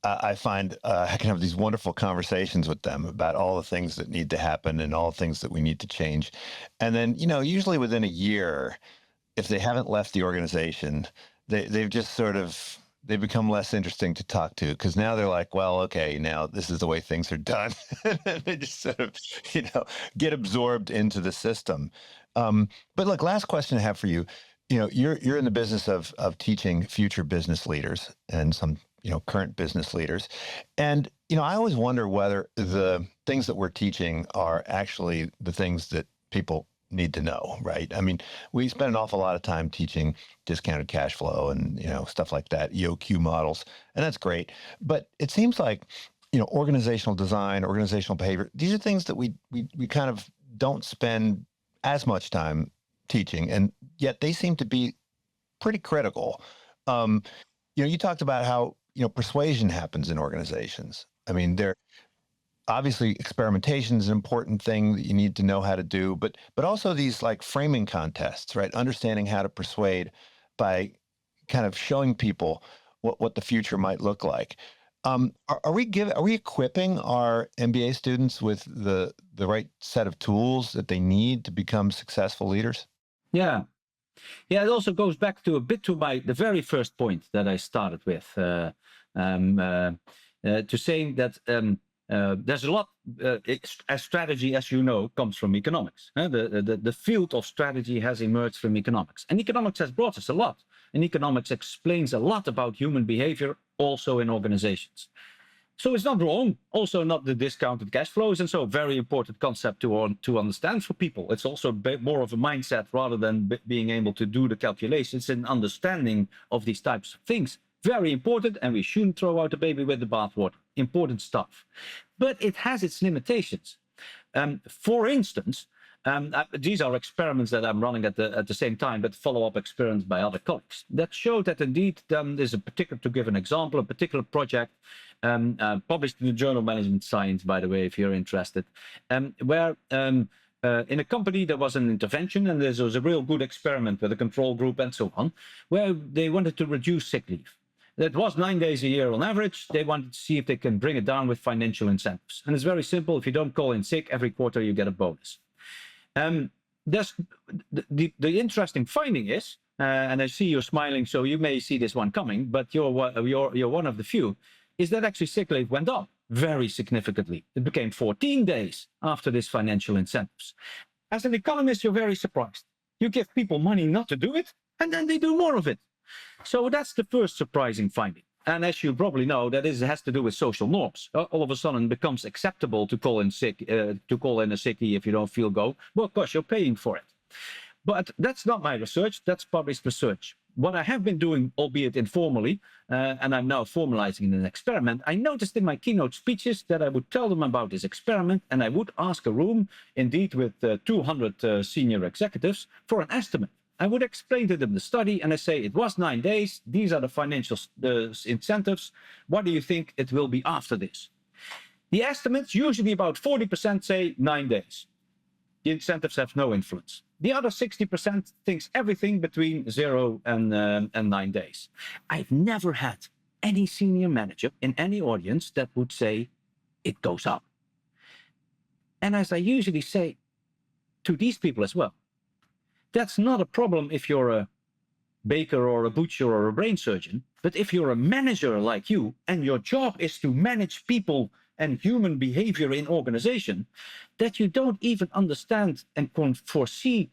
I find I can have these wonderful conversations with them about all the things that need to happen and all the things that we need to change. And then, usually within a year, if they haven't left the organization, they've just sort of they become less interesting to talk to, because now they're like, well, okay, now this is the way things are done. They just sort of, get absorbed into the system. But look, last question I have for you. You're in the business of teaching future business leaders and some current business leaders, and I always wonder whether the things that we're teaching are actually the things that people need to know, right? I mean, we spend an awful lot of time teaching discounted cash flow and stuff like that, EOQ models, and that's great. But it seems like organizational design, organizational behavior, these are things that we kind of don't spend as much time teaching, and yet they seem to be pretty critical. You talked about how persuasion happens in organizations. I mean, obviously experimentation is an important thing that you need to know how to do, but also these like framing contests, right? Understanding how to persuade by kind of showing people what the future might look like. Are we equipping our MBA students with the right set of tools that they need to become successful leaders? Yeah. Yeah, it also goes back to a bit to the very first point that I started with, to saying that there's a lot, as strategy, as you know, comes from economics. The field of strategy has emerged from economics, and economics has brought us a lot. And economics explains a lot about human behavior, also in organizations. So it's not wrong, also not the discounted cash flows, and so very important concept to understand for people. It's also more of a mindset rather than being able to do the calculations and understanding of these types of things. Very important, and we shouldn't throw out the baby with the bathwater. Important stuff. But it has its limitations. For instance, these are experiments that I'm running at the same time, but follow-up experiments by other colleagues that show that indeed there's a particular, to give an example, a particular project published in the Journal of Management Science, by the way, if you're interested, where in a company there was an intervention, and there was a real good experiment with a control group and so on, where they wanted to reduce sick leave. That was 9 days a year on average. They wanted to see if they can bring it down with financial incentives. And it's very simple. If you don't call in sick, every quarter you get a bonus. The interesting finding is, and I see you're smiling, so you may see this one coming, but you're one of the few, is that actually sick leave went up very significantly. It became 14 days after this financial incentives. As an economist, you're very surprised. You give people money not to do it, and then they do more of it. So that's the first surprising finding. And as you probably know, has to do with social norms. All of a sudden it becomes acceptable to call in a sickie if you don't feel go. Well, of course, you're paying for it. But that's not my research, that's published research. What I have been doing, albeit informally, and I'm now formalizing in an experiment, I noticed in my keynote speeches that I would tell them about this experiment, and I would ask a room, indeed with 200 senior executives, for an estimate. I would explain to them the study, and I say, it was 9 days. These are the financial incentives. What do you think it will be after this? The estimates, usually about 40% say 9 days. The incentives have no influence. The other 60% thinks everything between 0 and 9 days. I've never had any senior manager in any audience that would say it goes up. And as I usually say to these people as well, that's not a problem if you're a baker or a butcher or a brain surgeon, but if you're a manager like you and your job is to manage people and human behavior in organization, that you don't even understand and can foresee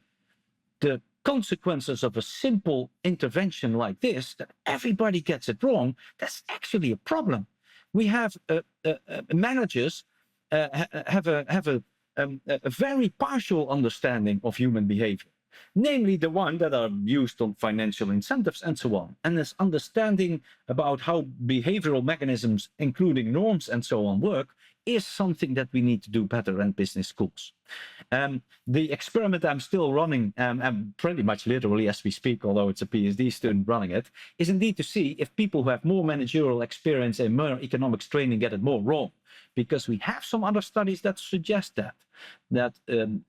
the consequences of a simple intervention like this, that everybody gets it wrong, that's actually a problem. We have managers have a very partial understanding of human behavior. Namely the one that are used on financial incentives and so on. And this understanding about how behavioral mechanisms, including norms and so on, work, is something that we need to do better in business schools. The experiment I'm still running, and pretty much literally as we speak, although it's a PhD student running it, is indeed to see if people who have more managerial experience and more economics training get it more wrong. Because we have some other studies that suggest that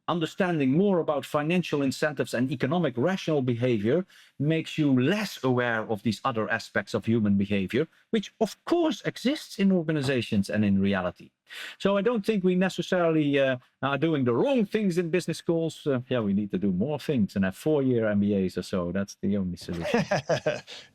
understanding more about financial incentives and economic rational behavior makes you less aware of these other aspects of human behavior, which of course exists in organizations and in reality. So I don't think we necessarily are doing the wrong things in business schools. We need to do more things and have 4-year MBAs or so. That's the only solution.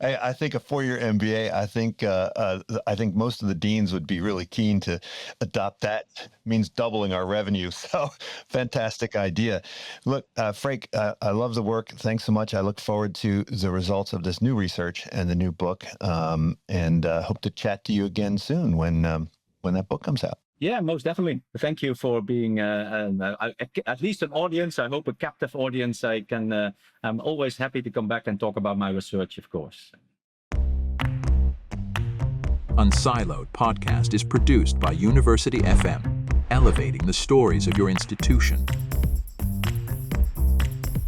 I think a 4-year MBA. I think most of the deans would be really keen to adopt that. It means doubling our revenue. So fantastic idea. Look, Freek, I love the work. Thanks so much. I look forward to the results of this new research and the new book, and hope to chat to you again soon when that book comes out. Yeah, most definitely. Thank you for being at least an audience. I hope a captive audience. I'm always happy to come back and talk about my research, of course. Unsiloed podcast is produced by University FM, elevating the stories of your institution.